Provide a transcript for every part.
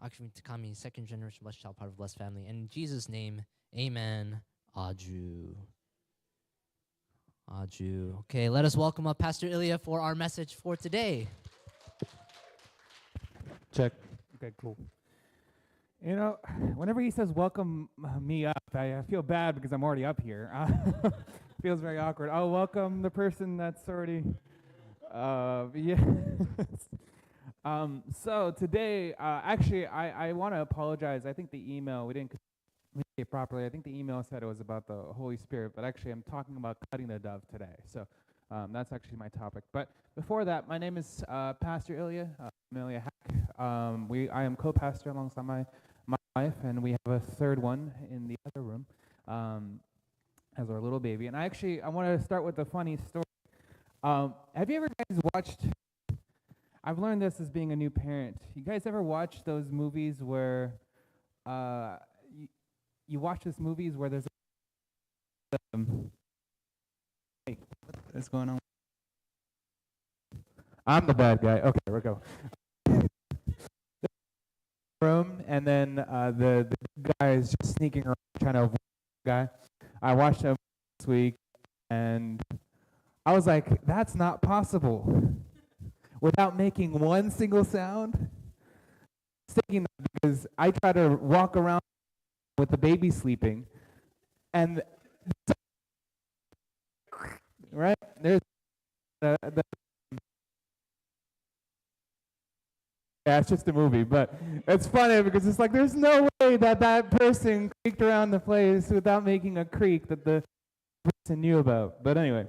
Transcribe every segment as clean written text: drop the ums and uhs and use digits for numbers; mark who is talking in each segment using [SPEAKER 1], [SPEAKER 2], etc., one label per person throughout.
[SPEAKER 1] Akshmi Takami, second generation blessed child, part of blessed family. And in Jesus' name, amen. Aju. Aju. Okay, let us welcome up Pastor Ilya for our message for today.
[SPEAKER 2] Check. Okay, cool. You know, whenever he says welcome me up, I feel bad because I'm already up here. Feels very awkward. I'll welcome the person that's already, yes. So today, actually, I want to apologize. I think the email, we didn't communicate it properly. I think the email said it was about the Holy Spirit, but actually I'm talking about cutting the dove today. So that's actually my topic. But before that, my name is Pastor Ilya, Ilya Hack. I am co-pastor alongside my wife, and we have a third one in the other room as our little baby. And I want to start with a funny story. Have you ever guys watched, I've learned this as being a new parent. You guys ever watch those movies where you watch those movies where there's hey, what's going on? I'm the bad guy. Okay, here we go. Room, and then the guy is just sneaking around trying to avoid the guy. I watched him this week, and I was like, that's not possible. Without making one single sound. Thinking that because I try to walk around with the baby sleeping, and right there's yeah, it's just a movie, but it's funny because it's like there's no way that that person creaked around the place without making a creak that the person knew about. But anyway,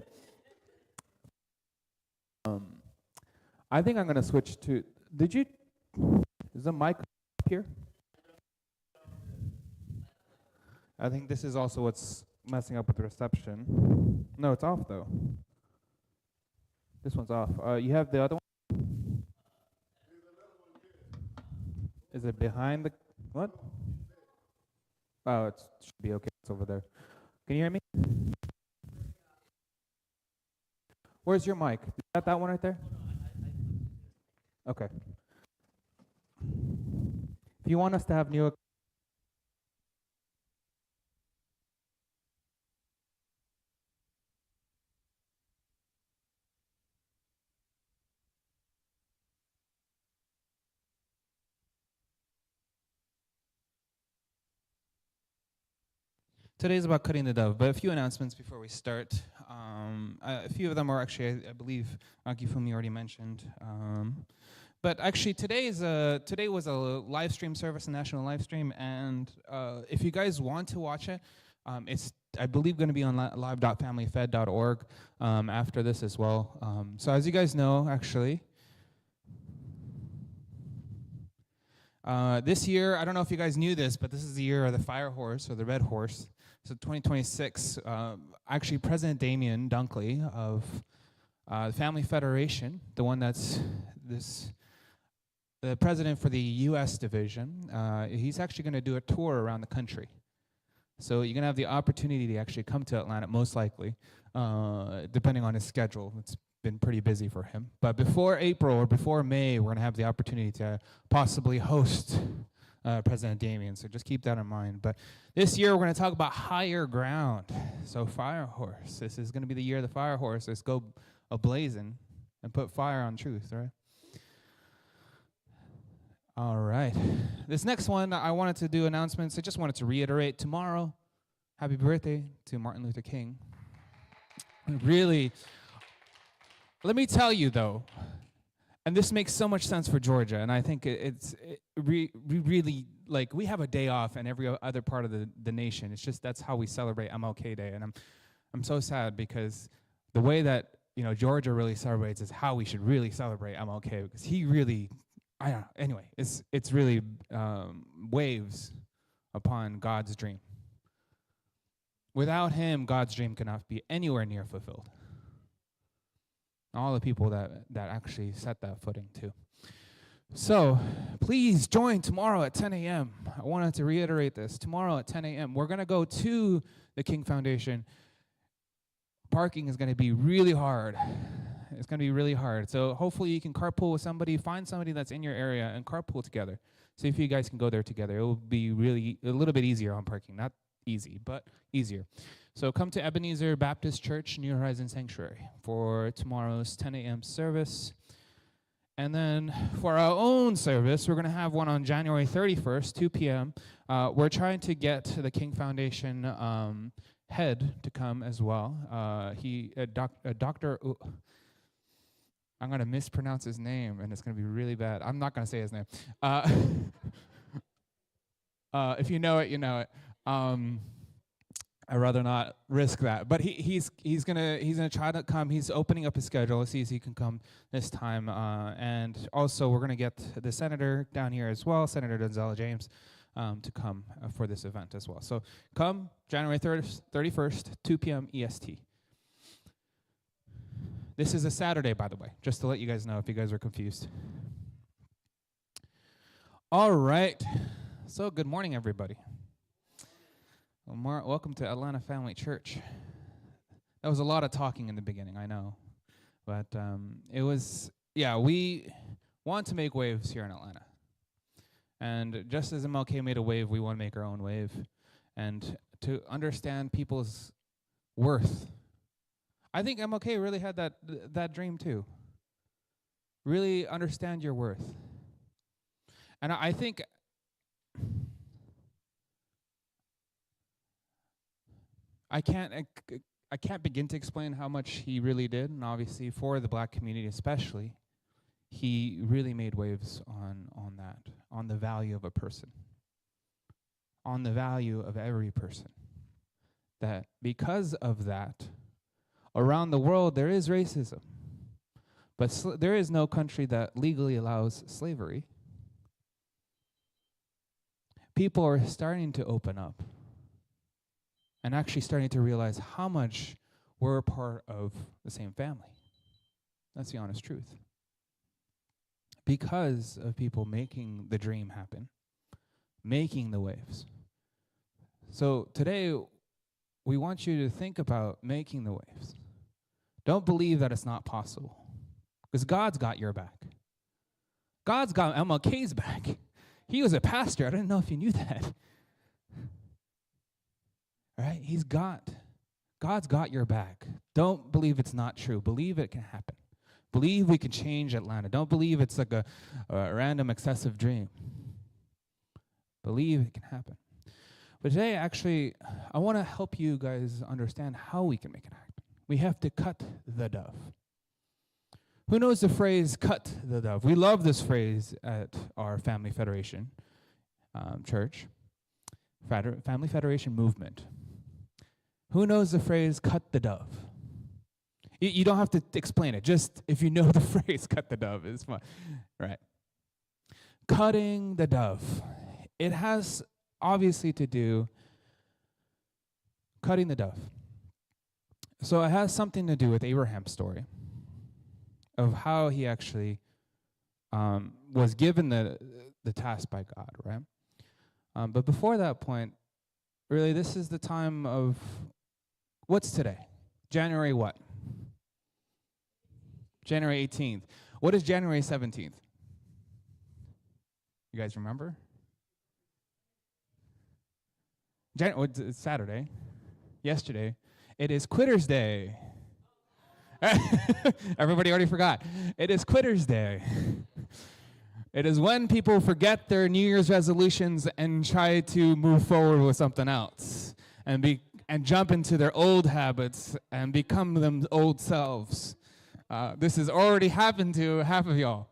[SPEAKER 2] I think I'm gonna switch to. Is the mic up here? I think this is also what's messing up with the reception. No, it's off though. This one's off. You have the other one? Is it behind the what? Oh, it should be okay. It's over there. Can you hear me? Where's your mic? Is that one right there? Okay. If you want us to have new Today's about cutting the dove, but a few announcements before we start. A few of them are actually, I believe, Akifumi already mentioned. But actually, today was a live stream service, a national live stream, and if you guys want to watch it, it's, I believe, going to be on live.familyfed.org after this as well. So as you guys know, actually, this year, I don't know if you guys knew this, but this is the year of the fire horse or the red horse. So 2026, actually President Damien Dunkley of the Family Federation, the one that's the president for the U.S. division, he's actually going to do a tour around the country. So you're going to have the opportunity to actually come to Atlanta, most likely, depending on his schedule. It's been pretty busy for him. But before April or before May, we're going to have the opportunity to possibly host President Damien, so just keep that in mind. But this year, we're going to talk about higher ground. So fire horse. This is going to be the year of the fire horse. Let's go ablazing and put fire on truth, right? All right. This next one, I wanted to do announcements. I just wanted to reiterate tomorrow, happy birthday to Martin Luther King. Really, let me tell you, though, and this makes so much sense for Georgia, and I think we really, like, we have a day off in every other part of the nation. It's just that's how we celebrate MLK Day, and I'm so sad because the way that, you know, Georgia really celebrates is how we should really celebrate MLK, because he really, I don't know, anyway, it's really waves upon God's dream. Without him, God's dream cannot be anywhere near fulfilled. All the people that actually set that footing too. So please join tomorrow at 10 a.m. I wanted to reiterate this. Tomorrow at 10 a.m. we're going to go to the King Foundation. Parking is going to be really hard. It's going to be really hard. So hopefully you can carpool with somebody. Find somebody that's in your area and carpool together. See if you guys can go there together. It will be really a little bit easier on parking. Not easy, but easier. So come to Ebenezer Baptist Church, New Horizon Sanctuary for tomorrow's 10 a.m. service. And then for our own service, we're going to have one on January 31st, 2 p.m. We're trying to get the King Foundation head to come as well. Dr. I'm going to mispronounce his name, and it's going to be really bad. I'm not going to say his name. If you know it, you know it. I'd rather not risk that. But he's gonna try to come. He's opening up his schedule. Let's see if he can come this time. And also, we're gonna get the senator down here as well, Senator Donzella James, to come for this event as well. So come January 31st, 2 p.m. EST. This is a Saturday, by the way, just to let you guys know if you guys are confused. All right. So good morning, everybody. Well, welcome to Atlanta Family Church. That was a lot of talking in the beginning, I know. But it was, we want to make waves here in Atlanta. And just as MLK made a wave, we want to make our own wave. And to understand people's worth. I think MLK really had that dream too. Really understand your worth. And I think I can't begin to explain how much he really did, and obviously for the black community especially, he really made waves on the value of a person, on the value of every person. That because of that, around the world there is racism, but there is no country that legally allows slavery. People are starting to open up. And actually starting to realize how much we're a part of the same family. That's the honest truth. Because of people making the dream happen, making the waves. So today, we want you to think about making the waves. Don't believe that it's not possible. Because God's got your back. God's got MLK's back. He was a pastor. I didn't know if you knew that. Right? God's got your back. Don't believe it's not true. Believe it can happen. Believe we can change Atlanta. Don't believe it's like a random excessive dream. Believe it can happen. But today, actually, I want to help you guys understand how we can make it happen. We have to cut the dove. Who knows the phrase, cut the dove? We love this phrase at our Family Federation church, Family Federation movement. Who knows the phrase, cut the dove? You don't have to explain it. Just if you know the phrase, cut the dove, is fine. Right. Cutting the dove. It has obviously to do, cutting the dove. So it has something to do with Abraham's story of how he actually was given the task by God, right? But before that point, really, this is the time of, what's today? January what? January 18th. What is January 17th? You guys remember? It's Saturday. Yesterday. It is Quitter's Day. Everybody already forgot. It is Quitter's Day. It is when people forget their New Year's resolutions and try to move forward with something else and jump into their old habits and become them old selves. This has already happened to half of y'all.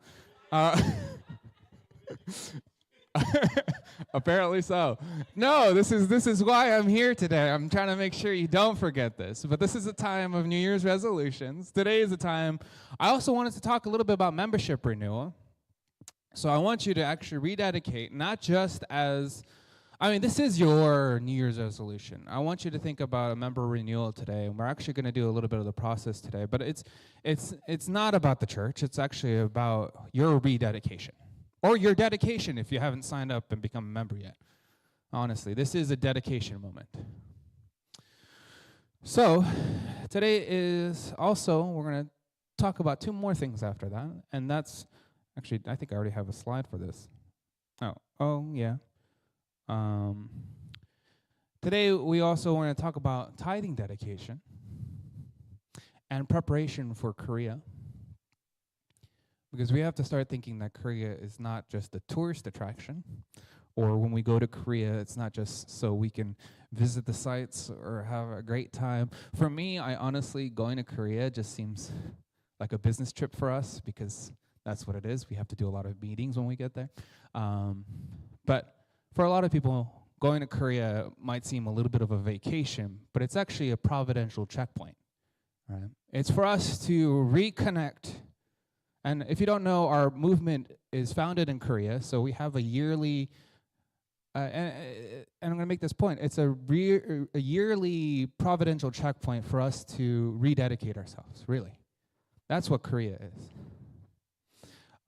[SPEAKER 2] Apparently so. No, this is why I'm here today. I'm trying to make sure you don't forget this. But this is a time of New Year's resolutions. Today is a time. I also wanted to talk a little bit about membership renewal. So I want you to actually rededicate, not just as, this is your New Year's resolution. I want you to think about a member renewal today, and we're actually going to do a little bit of the process today. But it's not about the church. It's actually about your rededication. Or your dedication if you haven't signed up and become a member yet. Honestly, this is a dedication moment. So, today is also, we're going to talk about two more things after that. And that's, actually, I think I already have a slide for this. Oh, Oh, yeah. Um, Today, we also want to talk about tithing dedication and preparation for Korea, because we have to start thinking that Korea is not just a tourist attraction, or when we go to Korea, it's not just so we can visit the sites or have a great time. For me, I honestly, going to Korea just seems like a business trip for us, because that's what it is. We have to do a lot of meetings when we get there. But for a lot of people, going to Korea might seem a little bit of a vacation, but it's actually a providential checkpoint. Right? It's for us to reconnect. And if you don't know, our movement is founded in Korea, so we have a yearly, and I'm going to make this point, it's a yearly providential checkpoint for us to rededicate ourselves, really. That's what Korea is.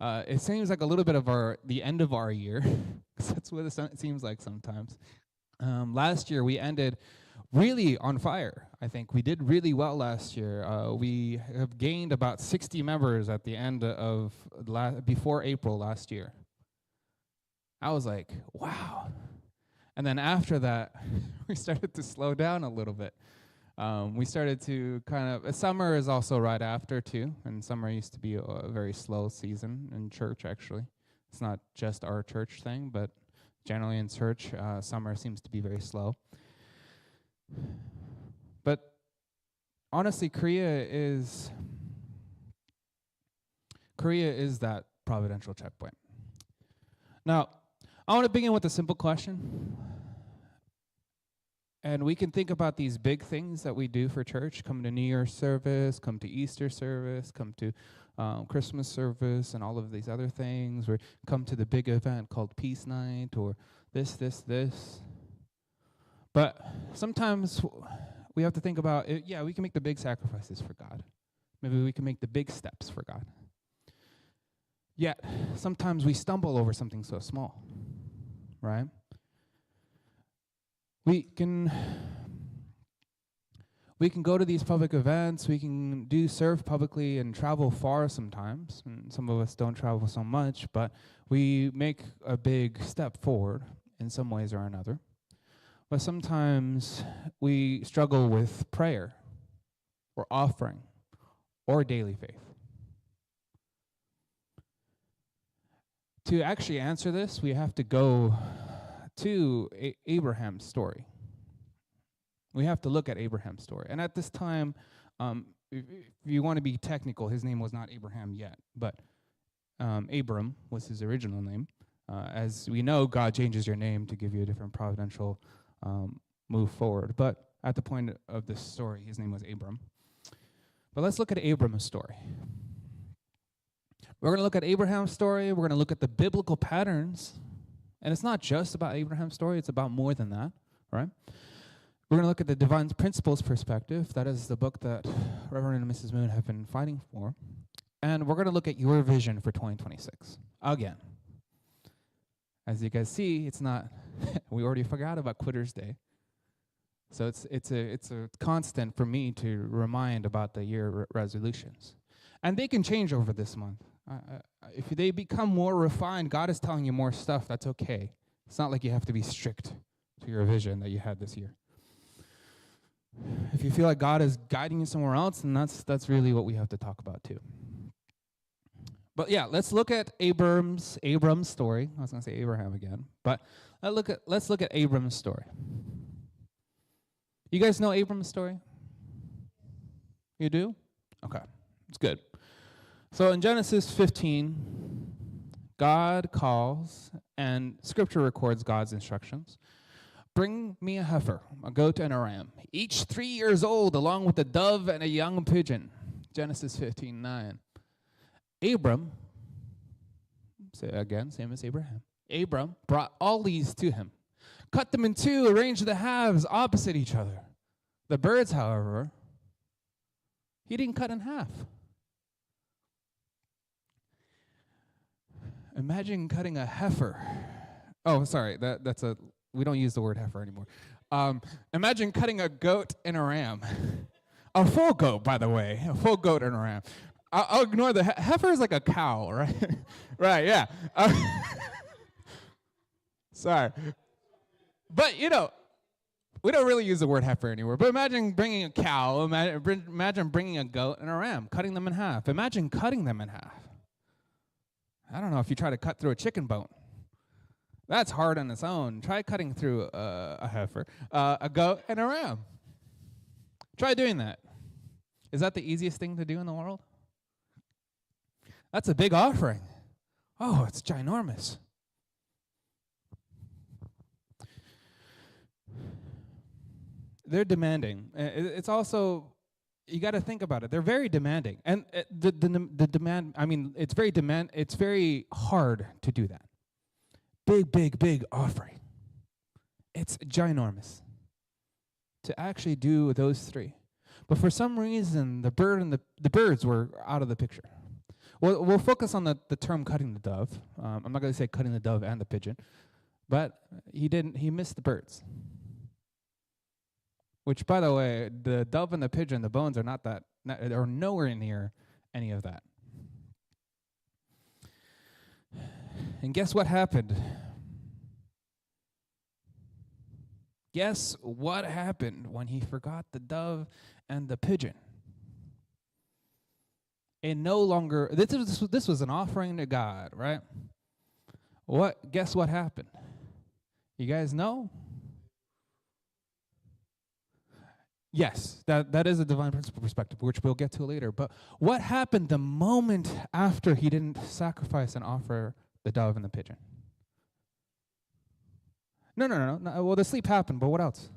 [SPEAKER 2] It seems like a little bit of the end of our year, because that's what it seems like sometimes. Last year, we ended really on fire. I think we did really well last year. We have gained about 60 members at the end of before April last year. I was like, wow. And then after that, we started to slow down a little bit. We started to summer is also right after too, and summer used to be a very slow season in church actually. It's not just our church thing, but generally in church, summer seems to be very slow. But honestly, Korea is that providential checkpoint. Now, I want to begin with a simple question. And we can think about these big things that we do for church, come to New Year's service, come to Easter service, come to Christmas service, and all of these other things, or come to the big event called Peace Night, or this. But sometimes we have to think about, we can make the big sacrifices for God. Maybe we can make the big steps for God. Yet, sometimes we stumble over something so small, right? We can go to these public events, we can serve publicly and travel far sometimes, and some of us don't travel so much, but we make a big step forward in some ways or another. But sometimes we struggle with prayer or offering or daily faith. To actually answer this, we have to go to Abraham's story. We have to look at Abraham's story. And at this time, if you want to be technical, his name was not Abraham yet, but Abram was his original name. As we know, God changes your name to give you a different providential move forward. But at the point of this story, his name was Abram. But let's look at Abram's story. We're going to look at Abraham's story. We're going to look at the biblical patterns. And it's not just about Abraham's story. It's about more than that, right? We're going to look at the divine principles perspective. That is the book that Reverend and Mrs. Moon have been fighting for. And we're going to look at your vision for 2026 again. As you guys see, it's not, we already forgot about Quitter's Day. So it's a constant for me to remind about the year resolutions. And they can change over this month. If they become more refined, God is telling you more stuff, that's okay. It's not like you have to be strict to your vision that you had this year. If you feel like God is guiding you somewhere else, then that's really what we have to talk about too. But yeah, let's look at Abram's story. I was going to say Abraham again, but let's look at Abram's story. You guys know Abram's story? You do? Okay, it's good. So in Genesis 15, God calls, and Scripture records God's instructions. Bring me a heifer, a goat, and a ram, each 3 years old, along with a dove and a young pigeon. Genesis 15:9. Abram, say again, same as Abraham. Abram brought all these to him, cut them in two, arranged the halves opposite each other. The birds, however, he didn't cut in half. Imagine cutting a heifer. Oh, sorry, we don't use the word heifer anymore. Imagine cutting a goat and a ram. A full goat, by the way. A full goat and a ram. I'll ignore the heifer is like a cow, right? Right, yeah. Sorry. But, we don't really use the word heifer anymore. But imagine bringing a cow, imagine bringing a goat and a ram, cutting them in half. Imagine cutting them in half. I don't know if you try to cut through a chicken bone. That's hard on its own. Try cutting through a heifer, a goat, and a ram. Try doing that. Is that the easiest thing to do in the world? That's a big offering. Oh, it's ginormous. They're demanding. It's also, you got to think about it. They're very demanding. And the demand, it's very hard to do that. Big offering. It's ginormous to actually do those three. But for some reason, the birds were out of the picture. We'll focus on the term cutting the dove. I'm not going to say cutting the dove and the pigeon, but he missed the birds. Which, by the way, the dove and the pigeon, the bones are nowhere near any of that. And guess what happened? Guess what happened when he forgot the dove and the pigeon? It no longer, this was an offering to God, right? Guess what happened? You guys know? Yes, that is a divine principle perspective, which we'll get to later. But what happened the moment after he didn't sacrifice and offer the dove and the pigeon? No. Well, the sleep happened, but what else?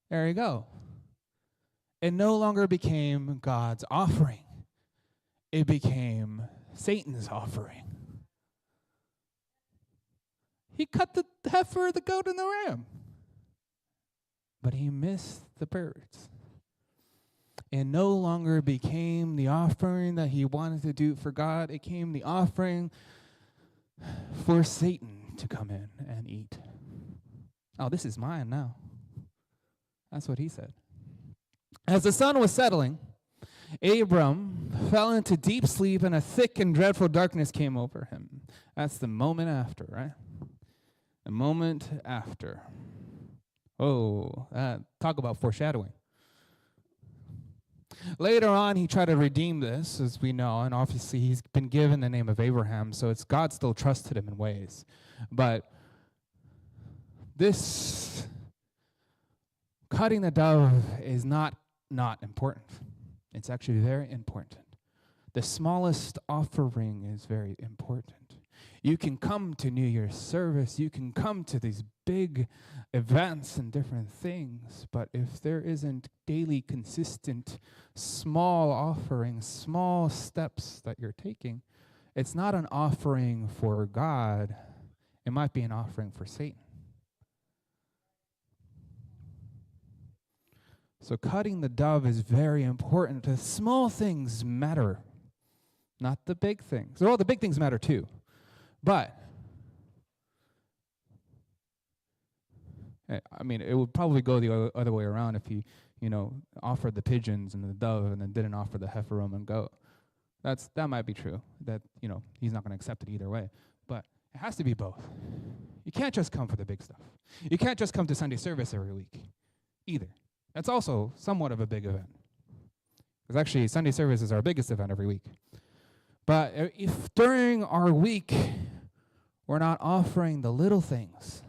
[SPEAKER 2] There you go. It no longer became God's offering. It became Satan's offering. He cut the heifer, the goat, and the ram. But he missed the birds. It no longer became the offering that he wanted to do for God. It became the offering for Satan to come in and eat. Oh, this is mine now. That's what he said. As the sun was settling, Abram fell into deep sleep, and a thick and dreadful darkness came over him. That's the moment after, right? The moment after. Oh, talk about foreshadowing. Later on, he tried to redeem this, as we know, and obviously he's been given the name of Abraham, so it's God still trusted him in ways. But this cutting the dove is not important. It's actually very important. The smallest offering is very important. You can come to New Year's service, you can come to these big events and different things, but if there isn't daily, consistent, small offerings, small steps that you're taking, it's not an offering for God. It might be an offering for Satan. So cutting the dove is very important. The small things matter, not the big things. Well, the big things matter too. But, it would probably go the other way around if he, offered the pigeons and the dove and then didn't offer the heifer, ram, and goat. That might be true, that, he's not going to accept it either way. But it has to be both. You can't just come for the big stuff. You can't just come to Sunday service every week either. That's also somewhat of a big event. Because actually, Sunday service is our biggest event every week. But if during our week we're not offering the little things,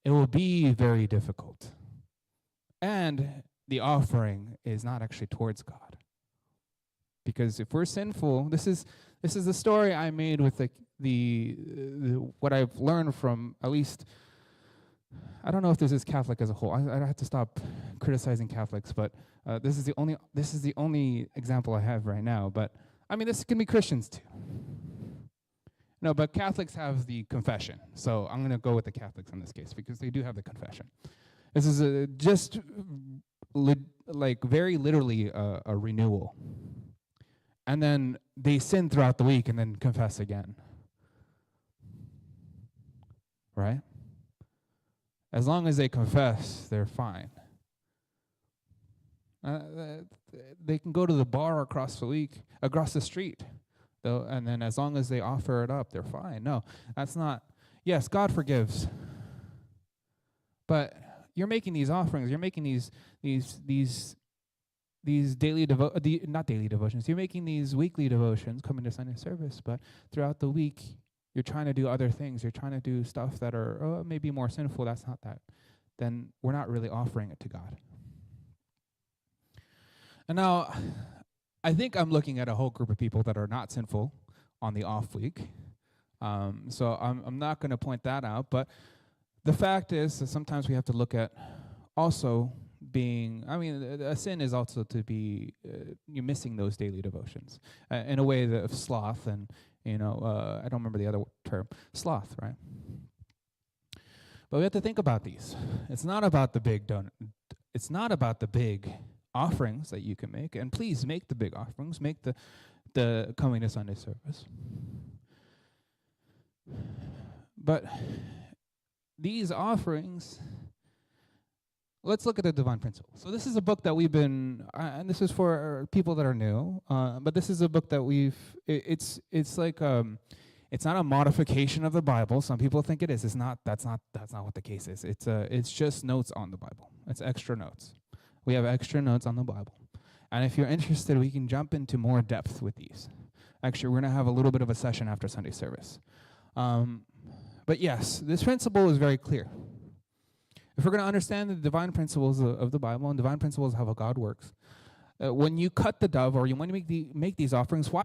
[SPEAKER 2] it will be very difficult. And the offering is not actually towards God. Because if we're sinful, this is the story I made with the what I've learned from at least, I don't know if this is Catholic as a whole. I have to stop criticizing Catholics, but this is the only example I have right now. But this can be Christians too. No, but Catholics have the confession. So I'm going to go with the Catholics in this case because they do have the confession. This is very literally a renewal. And then they sin throughout the week and then confess again. Right? As long as they confess, they're fine. They can go to the bar across the street, though, and then as long as they offer it up, they're fine. No, that's not. Yes, God forgives. But you're making these offerings, you're making these not daily devotions. You're making these weekly devotions coming to Sunday service, but throughout the week you're trying to do other things. You're trying to do stuff that are maybe more sinful. That's not that. Then we're not really offering it to God. And now, I think I'm looking at a whole group of people that are not sinful on the off week. So I'm not going to point that out. But the fact is that sometimes we have to look at also being, a sin is also to be, you're missing those daily devotions in a way of sloth and, I don't remember the other term, sloth, right? But we have to think about these. It's not about the big it's not about the big offerings that you can make, and please make the big offerings, make the coming to Sunday service. But these offerings, let's look at the divine principle. So this is a book that we've been, and this is for people that are new, but this is a book that it's like, it's not a modification of the Bible. Some people think it is. It's not. That's not what the case is. It's just notes on the Bible. It's extra notes. We have extra notes on the Bible. And if you're interested, we can jump into more depth with these. Actually, we're going to have a little bit of a session after Sunday service. But yes, this principle is very clear. If we're going to understand the divine principles of the Bible and divine principles of how God works, when you cut the dove or you want to make these offerings, why?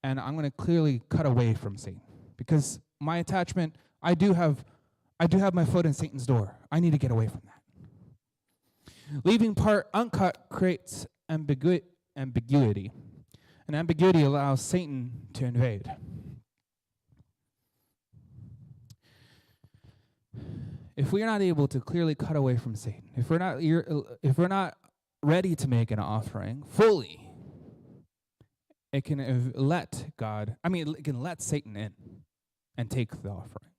[SPEAKER 2] And I'm going to clearly cut away from Satan, because my attachment, I do have my foot in Satan's door. I need to get away from that. Leaving part uncut creates ambiguity, and ambiguity allows Satan to invade. If we're not able to clearly cut away from Satan, if we're not ready to make an offering fully, it can it can let Satan in and take the offering.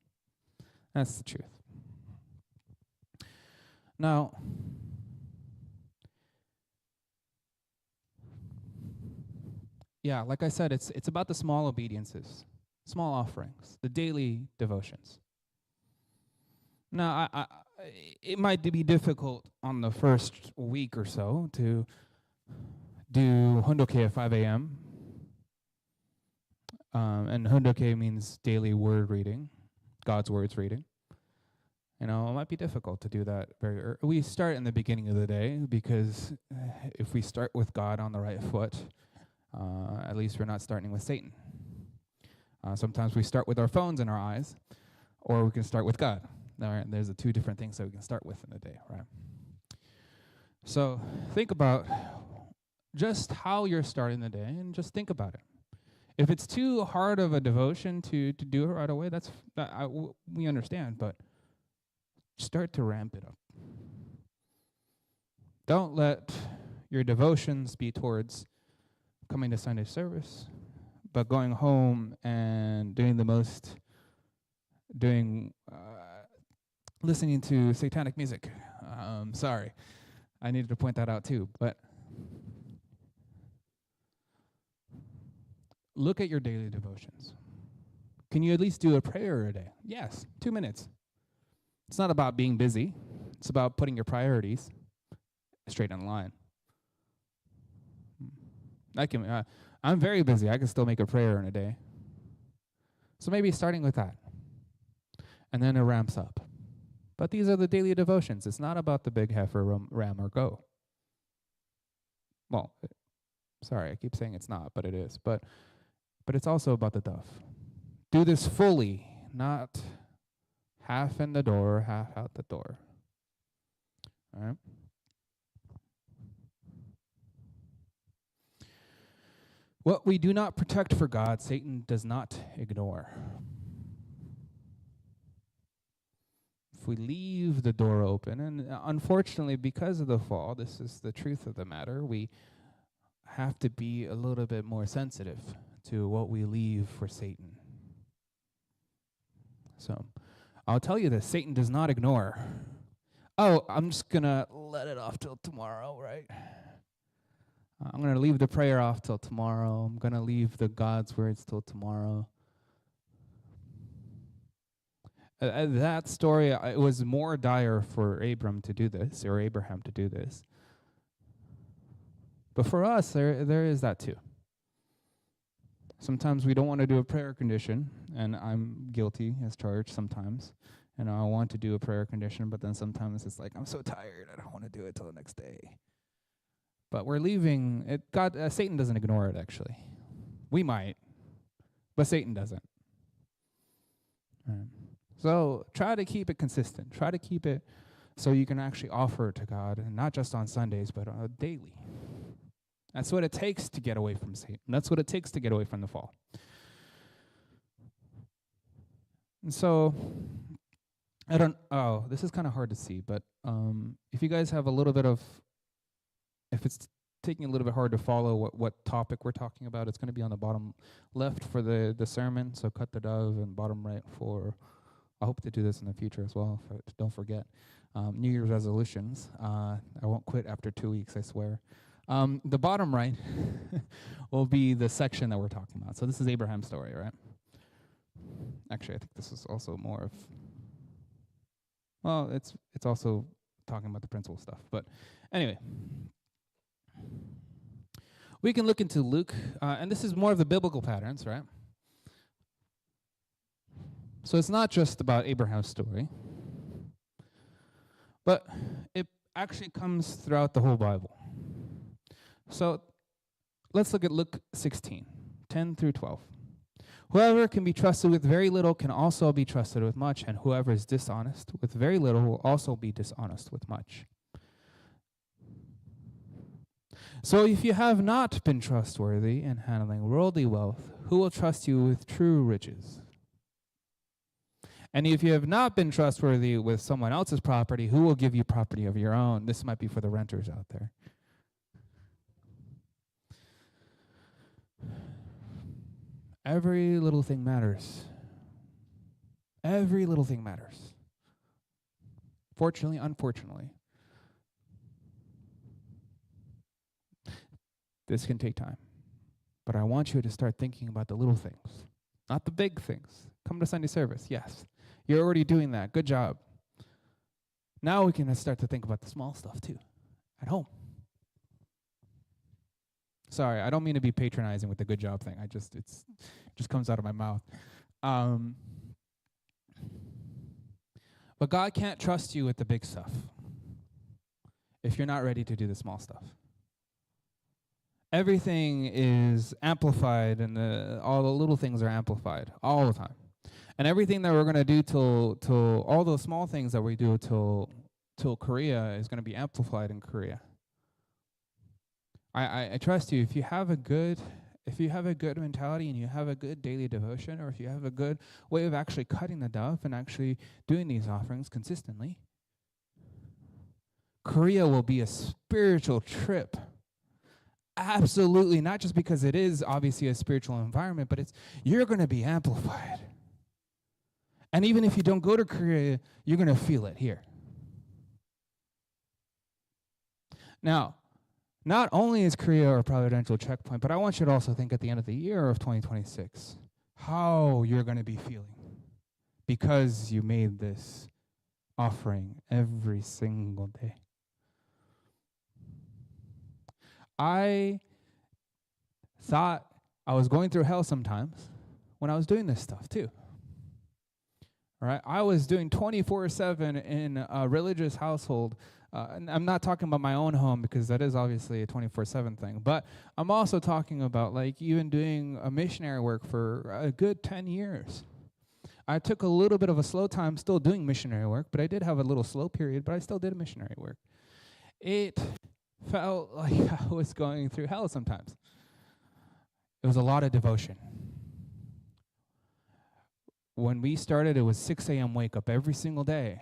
[SPEAKER 2] That's the truth. Now, yeah, like I said, it's about the small obediences, small offerings, the daily devotions. Now, it might be difficult on the first week or so to do Hundoke at 5 a.m., and Hundoke means daily word reading, God's words reading. It might be difficult to do that very early. We start in the beginning of the day, because if we start with God on the right foot, at least we're not starting with Satan. Sometimes we start with our phones in our eyes, or we can start with God. All right, there's the two different things that we can start with in the day, right? So think about just how you're starting the day, and just think about it. If it's too hard of a devotion to do it right away, we understand, but start to ramp it up. Don't let your devotions be towards coming to Sunday service, but going home and listening to satanic music. Sorry, I needed to point that out too, but look at your daily devotions. Can you at least do a prayer a day? Yes, 2 minutes. It's not about being busy. It's about putting your priorities straight in line. I'm very busy. I can still make a prayer in a day. So maybe starting with that. And then it ramps up. But these are the daily devotions. It's not about the big heifer, ram, or goat. Well, sorry, I keep saying it's not, but it is. But it's also about the dove. Do this fully, not half in the door, half out the door. All right? What we do not protect for God, Satan does not ignore. If we leave the door open, and unfortunately because of the fall, this is the truth of the matter, we have to be a little bit more sensitive to what we leave for Satan. So, I'll tell you this, Satan does not ignore. Oh, I'm just going to let it off till tomorrow, right? I'm going to leave the prayer off till tomorrow. I'm going to leave the God's words till tomorrow. That story, it was more dire for Abraham to do this. But for us, there is that too. Sometimes we don't want to do a prayer condition, and I'm guilty as charged sometimes. And I want to do a prayer condition, but then sometimes it's like, I'm so tired, I don't want to do it till the next day. But we're leaving it. Satan doesn't ignore it, actually. We might, but Satan doesn't. So try to keep it consistent. Try to keep it so you can actually offer it to God, and not just on Sundays, but daily. That's what it takes to get away from Satan. That's what it takes to get away from the fall. And so, this is kind of hard to see, but if you guys have a little bit of, if it's taking a little bit hard to follow what topic we're talking about, it's going to be on the bottom left for the sermon, so cut the dove, and bottom right for, I hope to do this in the future as well, don't forget, New Year's resolutions. I won't quit after 2 weeks, I swear. The bottom right will be the section that we're talking about. So this is Abraham's story, right? Actually, I think this is also more of, well, it's also talking about the principal stuff. But anyway, we can look into Luke, and this is more of the biblical patterns, right? So it's not just about Abraham's story, but it actually comes throughout the whole Bible. So let's look at Luke 16, 10 through 12. Whoever can be trusted with very little can also be trusted with much, and whoever is dishonest with very little will also be dishonest with much. So if you have not been trustworthy in handling worldly wealth, who will trust you with true riches? And if you have not been trustworthy with someone else's property, who will give you property of your own? This might be for the renters out there. Every little thing matters. Every little thing matters. Fortunately, unfortunately. This can take time. But I want you to start thinking about the little things, not the big things. Come to Sunday service, yes. You're already doing that. Good job. Now we can start to think about the small stuff too, at home. Sorry, I don't mean to be patronizing with the good job thing. It just comes out of my mouth. But God can't trust you with the big stuff if you're not ready to do the small stuff. Everything is amplified, and all the little things are amplified all the time. And everything that we're going to do till all those small things that we do till Korea is going to be amplified in Korea. I trust you. If you have a good mentality, and you have a good daily devotion, or if you have a good way of actually cutting the dove and actually doing these offerings consistently, Korea will be a spiritual trip. Absolutely, not just because it is obviously a spiritual environment, but you're going to be amplified. And even if you don't go to Korea, you're going to feel it here. Now, not only is Korea a providential checkpoint, but I want you to also think at the end of the year of 2026, how you're going to be feeling because you made this offering every single day. I thought I was going through hell sometimes when I was doing this stuff too. All right, I was doing 24/7 in a religious household. And I'm not talking about my own home because that is obviously a 24/7 thing. But I'm also talking about like even doing a missionary work for a good 10 years. I took a little bit of a slow time still doing missionary work, but I did have a little slow period, but I still did missionary work. It felt like I was going through hell sometimes. It was a lot of devotion. When we started, it was 6 a.m. wake up every single day.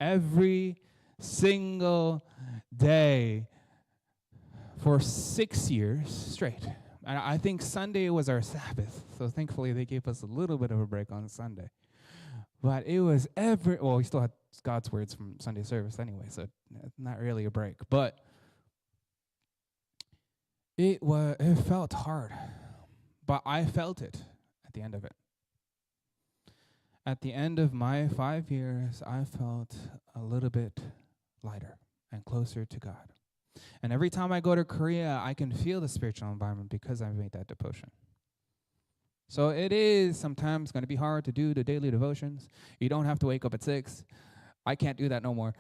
[SPEAKER 2] Every single day for 6 years straight. And I think Sunday was our Sabbath, so thankfully they gave us a little bit of a break on Sunday. But it was we still had God's words from Sunday service anyway, so not really a break. But it felt hard, but I felt it at the end of it. At the end of my 5 years, I felt a little bit lighter and closer to God. And every time I go to Korea, I can feel the spiritual environment because I made that devotion. So it is sometimes going to be hard to do the daily devotions. You don't have to wake up at 6. I can't do that no more.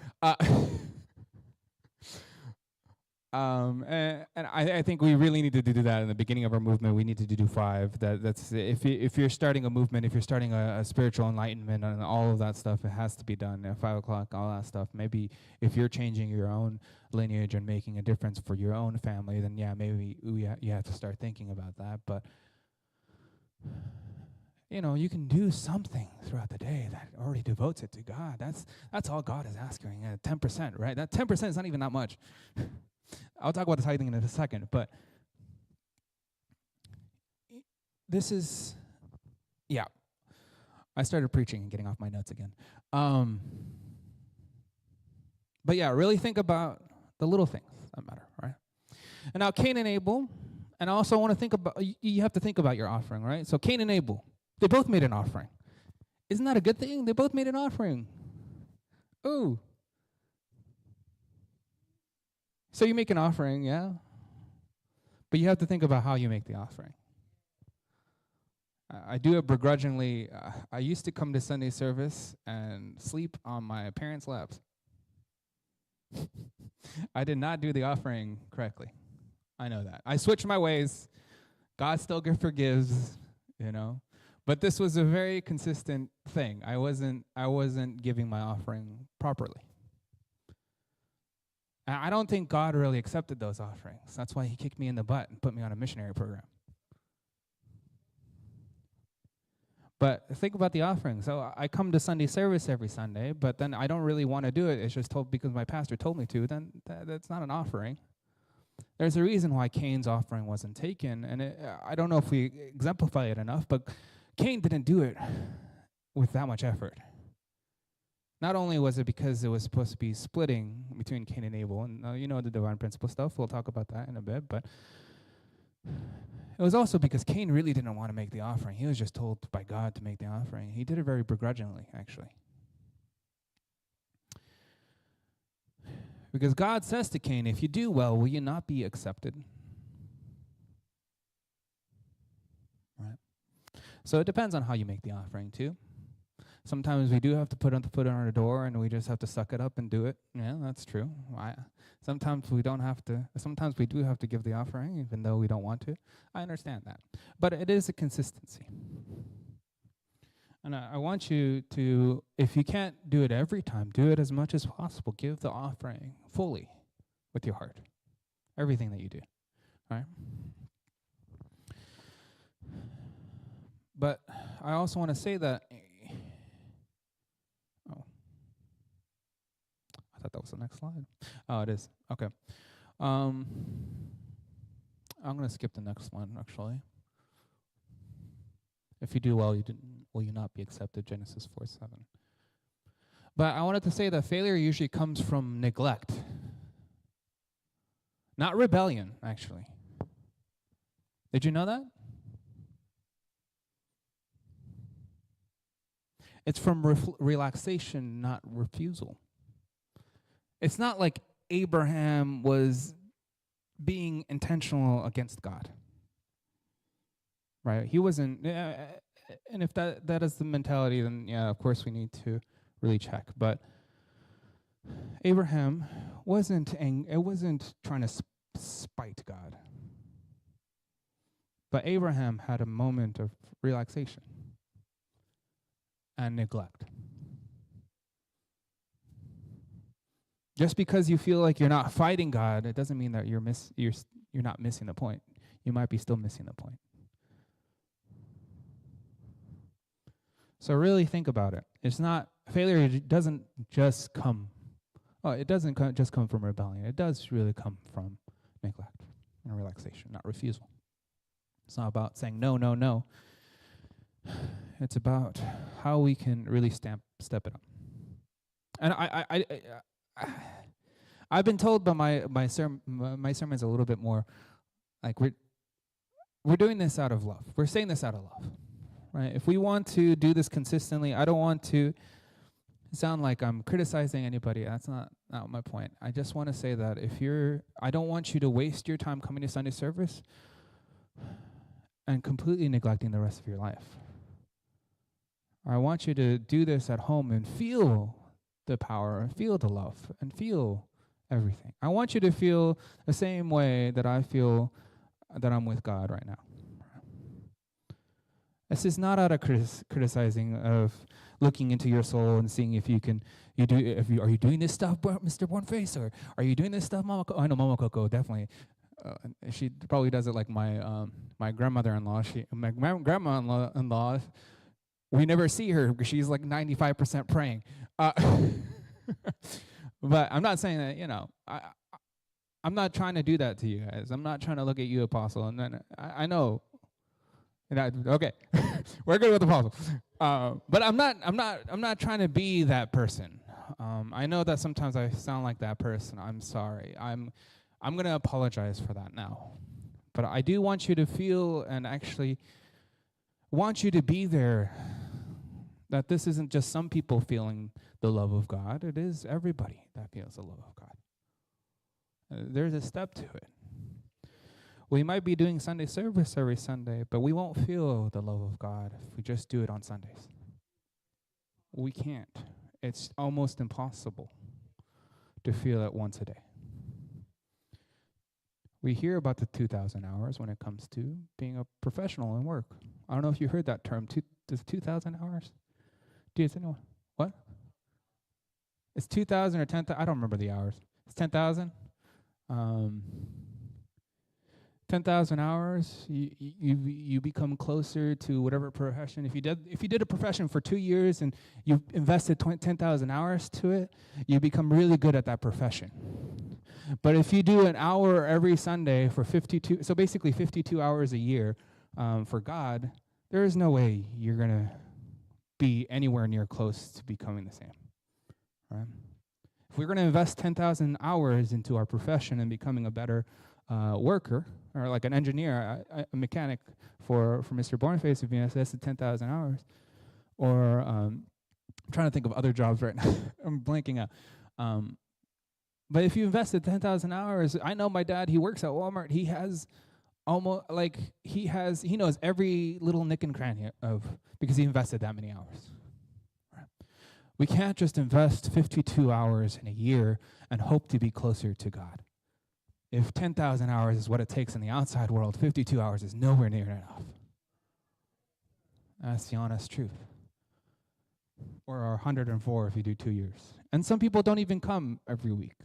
[SPEAKER 2] And I think we really need to do that in the beginning of our movement. We need to do 5. That's if you're starting a movement, if you're starting a spiritual enlightenment and all of that stuff, it has to be done at 5 o'clock. All that stuff. Maybe if you're changing your own lineage and making a difference for your own family, then yeah, maybe you have to start thinking about that. But you can do something throughout the day that already devotes it to God. That's all God is asking. 10%, right? That 10% is not even that much. I'll talk about the tithing in a second, but this is, yeah. I started preaching and getting off my notes again. But yeah, really think about the little things that matter, right? And now Cain and Abel, and I also want to think about, you have to think about your offering, right? So Cain and Abel, they both made an offering. Isn't that a good thing? They both made an offering. Ooh. So you make an offering, yeah? But you have to think about how you make the offering. I do it begrudgingly. I used to come to Sunday service and sleep on my parents' laps. I did not do the offering correctly. I know that. I switched my ways. God still forgives, But this was a very consistent thing. I wasn't giving my offering properly. And I don't think God really accepted those offerings. That's why he kicked me in the butt and put me on a missionary program. But think about the offering. So I come to Sunday service every Sunday, but then I don't really want to do it. It's just told because my pastor told me to. Then that's not an offering. There's a reason why Cain's offering wasn't taken, and I don't know if we exemplify it enough, but Cain didn't do it with that much effort. Not only was it because it was supposed to be splitting between Cain and Abel, and the divine principle stuff, we'll talk about that in a bit, but it was also because Cain really didn't want to make the offering. He was just told by God to make the offering. He did it very begrudgingly, actually. Because God says to Cain, if you do well, will you not be accepted? Right? So it depends on how you make the offering, too. Sometimes we do have to put on our door, and we just have to suck it up and do it. Yeah, that's true. Sometimes we don't have to. Sometimes we do have to give the offering, even though we don't want to. I understand that, but it is a consistency. And I want you to, if you can't do it every time, do it as much as possible. Give the offering fully with your heart, everything that you do, right? But I also want to say that. I thought that was the next slide. Oh, it is. Okay. I'm going to skip the next one, actually. If you do well, will you not be accepted? Genesis 4:7. But I wanted to say that failure usually comes from neglect. Not rebellion, actually. Did you know that? It's from relaxation, not refusal. It's not like Abraham was being intentional against God. Right? He wasn't, and if that is the mentality, then yeah, of course we need to really check. But Abraham wasn't trying to spite God. But Abraham had a moment of relaxation and neglect. Just because you feel like you're not fighting God, it doesn't mean that you're not missing the point. You might be still missing the point. So really think about it. It's not failure. Doesn't just come. Oh, it doesn't just come from rebellion. It does really come from neglect and relaxation, not refusal. It's not about saying no, no, no. It's about how we can really step it up. And I've been told by my sermons a little bit more like we're doing this out of love. We're saying this out of love, right? If we want to do this consistently, I don't want to sound like I'm criticizing anybody. That's not my point. I just want to say that I don't want you to waste your time coming to Sunday service and completely neglecting the rest of your life. I want you to do this at home and feel the power and feel the love and feel everything. I want you to feel the same way that I feel that I'm with God right now. This is not out of criticizing of looking into your soul and seeing if you can, are you doing this stuff, Mr. Boneface, or are you doing this stuff, Mama Coco? I know Mama Coco definitely. She probably does it like my grandmother-in-law. My grandma-in-law. We never see her because she's like 95% praying. But I'm not saying that, I'm not trying to do that to you guys. I'm not trying to look at you, Apostle. And then I know. Okay, we're good with Apostle. But I'm not trying to be that person. I know that sometimes I sound like that person. I'm sorry. I'm gonna apologize for that now. But I do want you to feel and actually want you to be there, that this isn't just some people feeling the love of God. It is everybody that feels the love of God. There's a step to it. We might be doing Sunday service every Sunday, but we won't feel the love of God if we just do it on Sundays. We can't. It's almost impossible to feel it once a day. We hear about the 2,000 hours when it comes to being a professional in work. I don't know if you heard that term. Does 2,000 hours? Do you know what? It's 2,000 or 10,000. I don't remember the hours. It's 10,000. 10,000 hours. You become closer to whatever profession. If you did a profession for 2 years and you invested 10,000 hours to it, you become really good at that profession. But if you do an hour every Sunday for 52, so basically 52 hours a year for God, there is no way you're going to be anywhere near close to becoming the same. Right? If we're going to invest 10,000 hours into our profession and becoming a better worker, or like an engineer, a mechanic for Mr. Bourneface, if you invested 10,000 hours, or I'm trying to think of other jobs right now. I'm blanking out. But if you invested 10,000 hours, I know my dad, he works at Walmart. He has he knows every little nick and cranny because he invested that many hours. Right? We can't just invest 52 hours in a year and hope to be closer to God. If 10,000 hours is what it takes in the outside world, 52 hours is nowhere near enough. That's the honest truth. Or 104 if you do 2 years. And some people don't even come every week.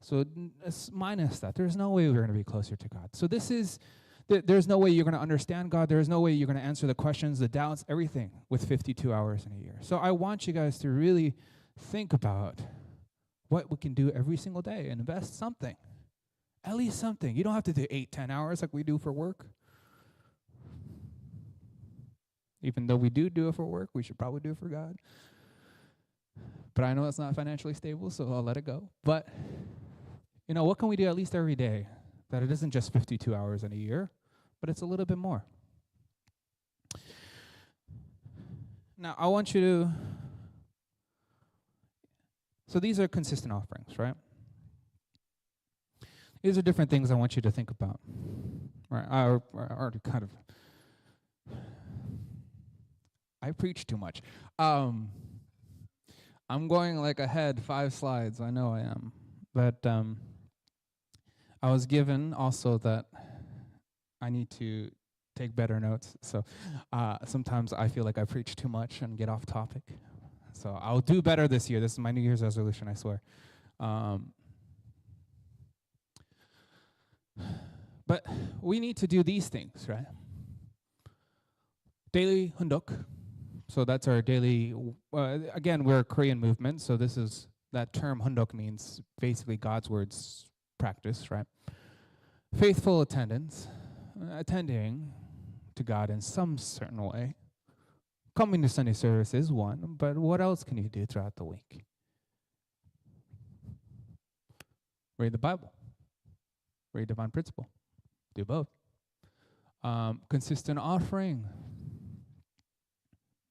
[SPEAKER 2] So it's minus that. There's no way we're going to be closer to God. So there's no way you're going to understand God. There's no way you're going to answer the questions, the doubts, everything with 52 hours in a year. So I want you guys to really think about what we can do every single day and invest something. At least something. You don't have to do 8-10 hours like we do for work. Even though we do it for work, we should probably do it for God. But I know it's not financially stable, so I'll let it go. But, what can we do at least every day? That it isn't just 52 hours in a year, but it's a little bit more. Now, I want you to... So these are consistent offerings, right? These are different things I want you to think about. Right? I already kind of... I preach too much. I'm going ahead 5 slides. I know I am. But I was given also that I need to take better notes. So sometimes I feel like I preach too much and get off topic. So I'll do better this year. This is my New Year's resolution, I swear. But we need to do these things, right? Daily hundok. So that's our daily, again, we're a Korean movement, so that term hundok means basically God's words practice, right? Faithful attendance, attending to God in some certain way. Coming to Sunday service is one, but what else can you do throughout the week? Read the Bible. Read divine principle. Do both. Consistent offering.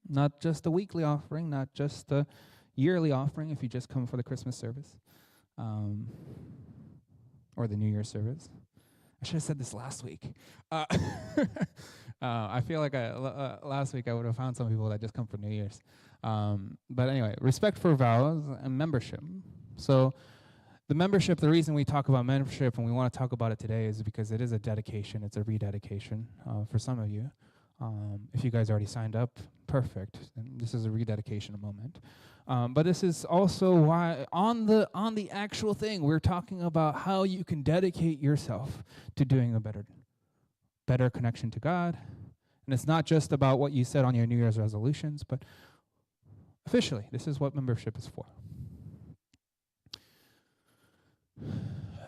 [SPEAKER 2] Not just the weekly offering, not just the yearly offering if you just come for the Christmas service or the New Year's service. I should have said this last week. I feel like last week I would have found some people that just come for New Year's. But anyway, respect for vows and membership. So the membership, the reason we talk about membership and we want to talk about it today is because it is a dedication. It's a rededication for some of you. If you guys already signed up, perfect. And this is a rededication moment. But this is also why on the actual thing, we're talking about how you can dedicate yourself to doing a better connection to God. And it's not just about what you said on your New Year's resolutions, but officially, this is what membership is for.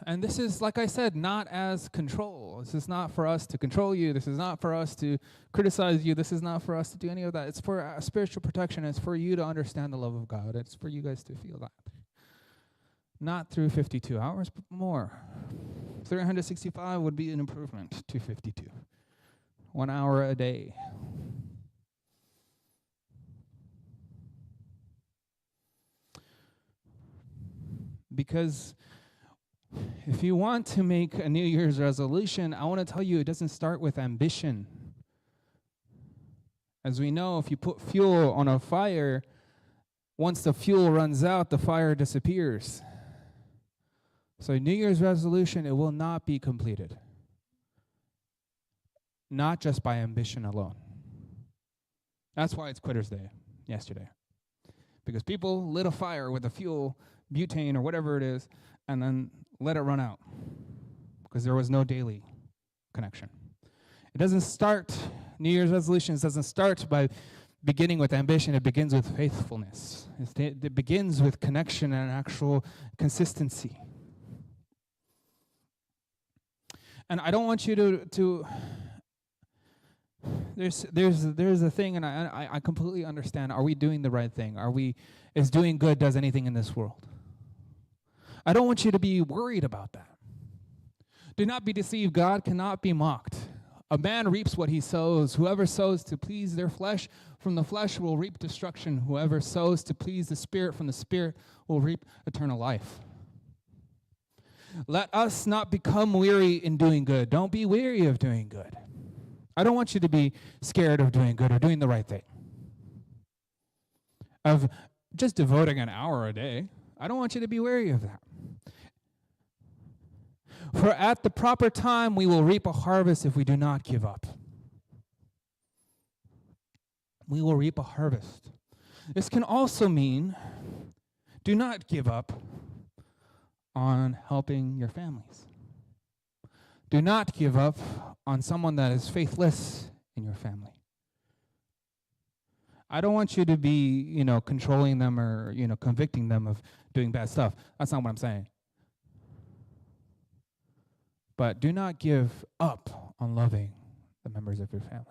[SPEAKER 2] And this is, like I said, not as control. This is not for us to control you. This is not for us to criticize you. This is not for us to do any of that. It's for spiritual protection. It's for you to understand the love of God. It's for you guys to feel that. Not through 52 hours, but more. 365 would be an improvement to 52. 1 hour a day. Because if you want to make a New Year's resolution, I want to tell you it doesn't start with ambition. As we know, if you put fuel on a fire, once the fuel runs out, the fire disappears. So New Year's resolution, it will not be completed. Not just by ambition alone. That's why it's Quitter's Day yesterday. Because people lit a fire with the fuel, butane or whatever it is, and then let it run out. Because there was no daily connection. It doesn't start, New Year's resolutions doesn't start by beginning with ambition. It begins with faithfulness. It begins with connection and actual consistency. And I don't want you to there's a thing, and I completely understand. Are we doing the right thing? Is doing good does anything in this world? I don't want you to be worried about that. Do not be deceived. God cannot be mocked. A man reaps what he sows. Whoever sows to please their flesh, from the flesh will reap destruction. Whoever sows to please the Spirit, from the Spirit will reap eternal life. Let us not become weary in doing good. Don't be weary of doing good. I don't want you to be scared of doing good or doing the right thing. Of just devoting an hour a day. I don't want you to be weary of that. For at the proper time we will reap a harvest if we do not give up. We will reap a harvest. This can also mean do not give up on helping your families. Do not give up on someone that is faithless in your family. I don't want you to be, controlling them or, convicting them of doing bad stuff. That's not what I'm saying. But do not give up on loving the members of your family.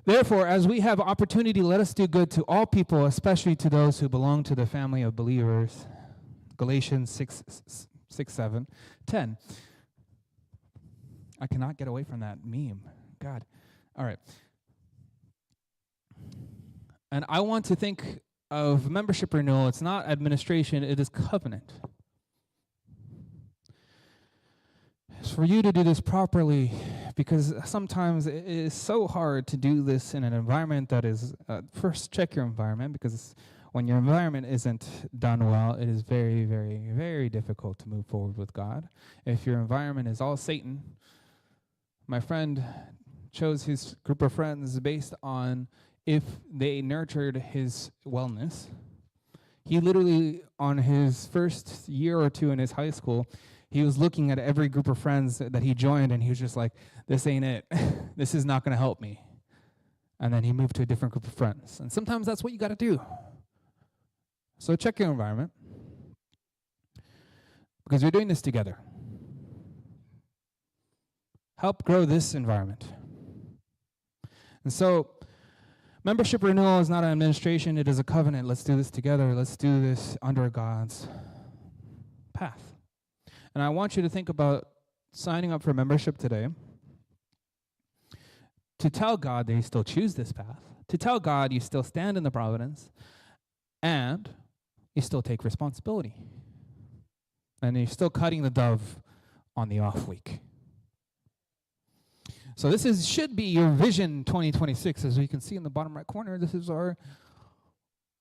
[SPEAKER 2] Therefore, as we have opportunity, let us do good to all people, especially to those who belong to the family of believers. Galatians 6:7-10. I cannot get away from that meme. God. All right. And I want to think of membership renewal. It's not administration, it is covenant. It's for you to do this properly, because sometimes it is so hard to do this in an environment that is, first check your environment, because when your environment isn't done well, it is very, very, very difficult to move forward with God. If your environment is all Satan, my friend chose his group of friends based on if they nurtured his wellness. He literally, on his first year or two in his high school, he was looking at every group of friends that he joined, and he was just like, this ain't it. This is not going to help me. And then he moved to a different group of friends. And sometimes that's what you got to do. So check your environment, because you're doing this together. Help grow this environment. And so membership renewal is not an administration, it is a covenant. Let's do this together. Let's do this under God's path. And I want you to think about signing up for membership today. to tell God that you still choose this path, to tell God you still stand in the providence, and you still take responsibility. And you're still cutting the dove on the off week. So this should be your Vision 2026. As you can see in the bottom right corner, this is our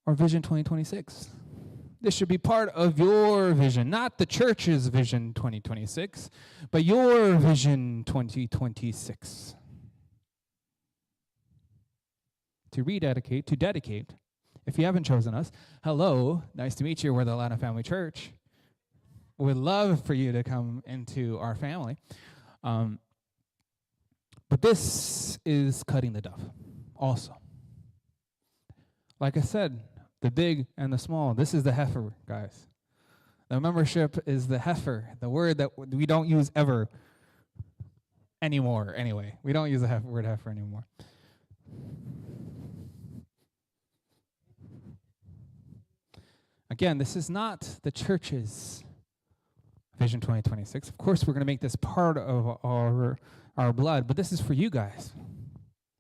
[SPEAKER 2] Vision 2026. This should be part of your vision, not the church's Vision 2026, but your Vision 2026. To dedicate. If you haven't chosen us, hello, nice to meet you. We're the Atlanta Family Church. We'd love for you to come into our family. But this is cutting the dove also. Like I said, the big and the small, this is the heifer, guys. The membership is the heifer, the word that we don't use ever anymore anyway. We don't use the word heifer anymore. Again, this is not the church's Vision 2026. Of course, we're going to make this part of our blood, but this is for you guys.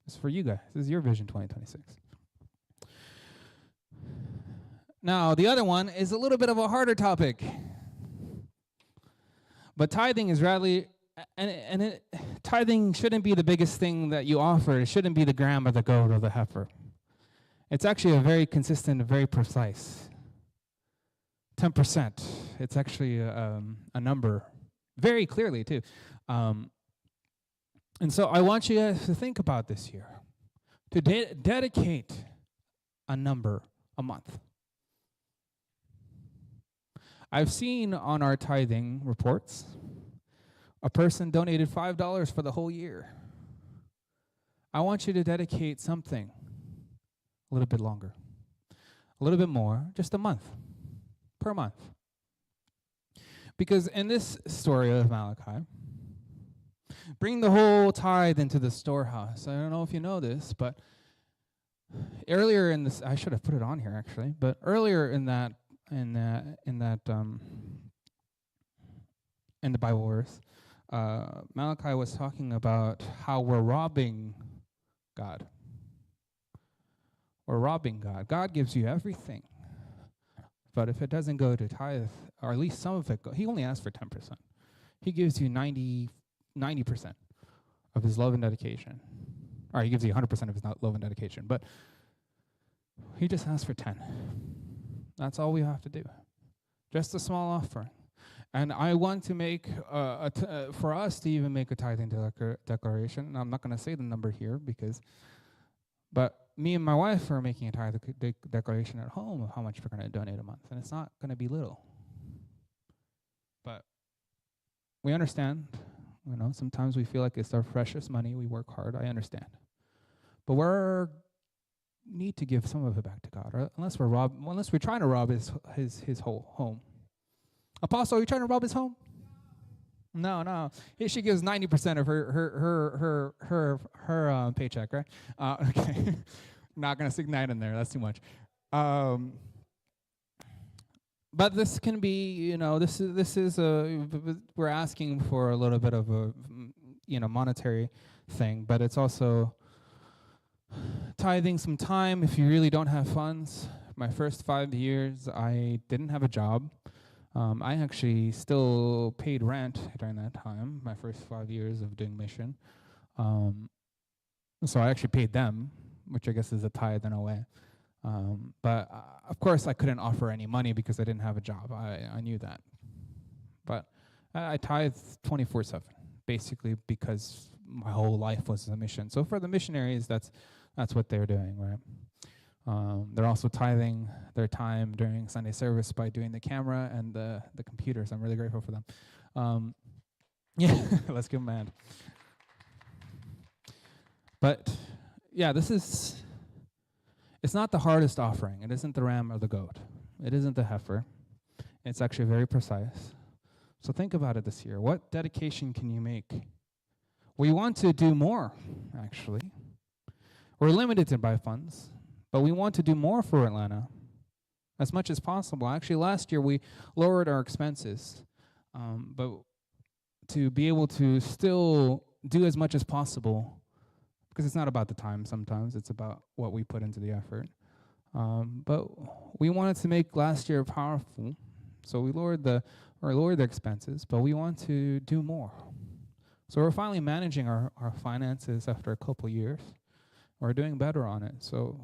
[SPEAKER 2] This is for you guys. This is your Vision 2026. Now, the other one is a little bit of a harder topic. But tithing is tithing shouldn't be the biggest thing that you offer. It shouldn't be the gram or the goat or the heifer. It's actually a very consistent, very precise. 10%. It's actually a number, very clearly too. And so I want you guys to think about this year, to dedicate a number a month. I've seen on our tithing reports, a person donated $5 for the whole year. I want you to dedicate something a little bit longer, a little bit more, just a month, per month. Because in this story of Malachi, bring the whole tithe into the storehouse. I don't know if you know this, but earlier in this, I should have put it on here actually, but earlier in the Bible verse, Malachi was talking about how we're robbing God. We're robbing God. God gives you everything. But if it doesn't go to tithe, or at least some of it, he only asks for 10%. He gives you 90% of his love and dedication. Or he gives you 100% of his love and dedication. But he just asks for 10. That's all we have to do. Just a small offering. And I want to make, for us to even make a tithing declaration, and I'm not going to say the number here but me and my wife are making a tithe declaration at home of how much we're going to donate a month. And it's not going to be little. But we understand, sometimes we feel like it's our precious money. We work hard. I understand. But we need to give some of it back to God, or unless we're trying to rob his whole home. Apostle, are you trying to rob his home? No. She gives 90% of her paycheck, right? Okay. Not gonna stick 9 in there. That's too much. But this can be, we're asking for a little bit of a, monetary thing, but it's also tithing some time if you really don't have funds. My first 5 years, I didn't have a job. I actually still paid rent during that time, my first 5 years of doing mission. So I actually paid them, which I guess is a tithe in a way. But of course, I couldn't offer any money because I didn't have a job. I knew that. But I tithe 24/7, basically because my whole life was a mission. So for the missionaries, that's what they're doing, right? They're also tithing their time during Sunday service by doing the camera and the computers. I'm really grateful for them. Yeah, let's give them a hand. But yeah, it's not the hardest offering. It isn't the ram or the goat. It isn't the heifer. It's actually very precise. So think about it this year. What dedication can you make? We want to do more, actually. We're limited by funds. But we want to do more for Atlanta as much as possible. Actually, last year we lowered our expenses, but to be able to still do as much as possible because it's not about the time sometimes, it's about what we put into the effort. But we wanted to make last year powerful, so we lowered the expenses, but we want to do more. So we're finally managing our finances after a couple years. We're doing better on it. So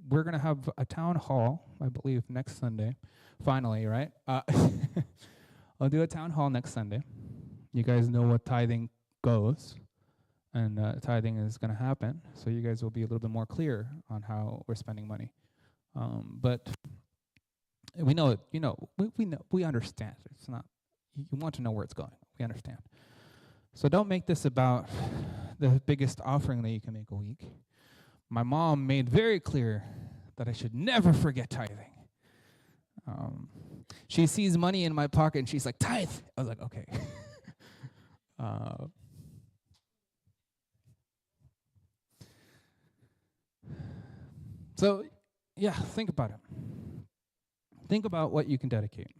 [SPEAKER 2] we're going to have a town hall, I believe, next Sunday. Finally, right? I'll do a town hall next Sunday. You guys know what tithing goes, and tithing is going to happen. So you guys will be a little bit more clear on how we're spending money. But we know it. We know. We understand. It's not. You want to know where it's going. We understand. So don't make this about the biggest offering that you can make a week. My mom made very clear that I should never forget tithing. She sees money in my pocket and she's like, tithe. I was like, okay. So, yeah, think about it. Think about what you can dedicate.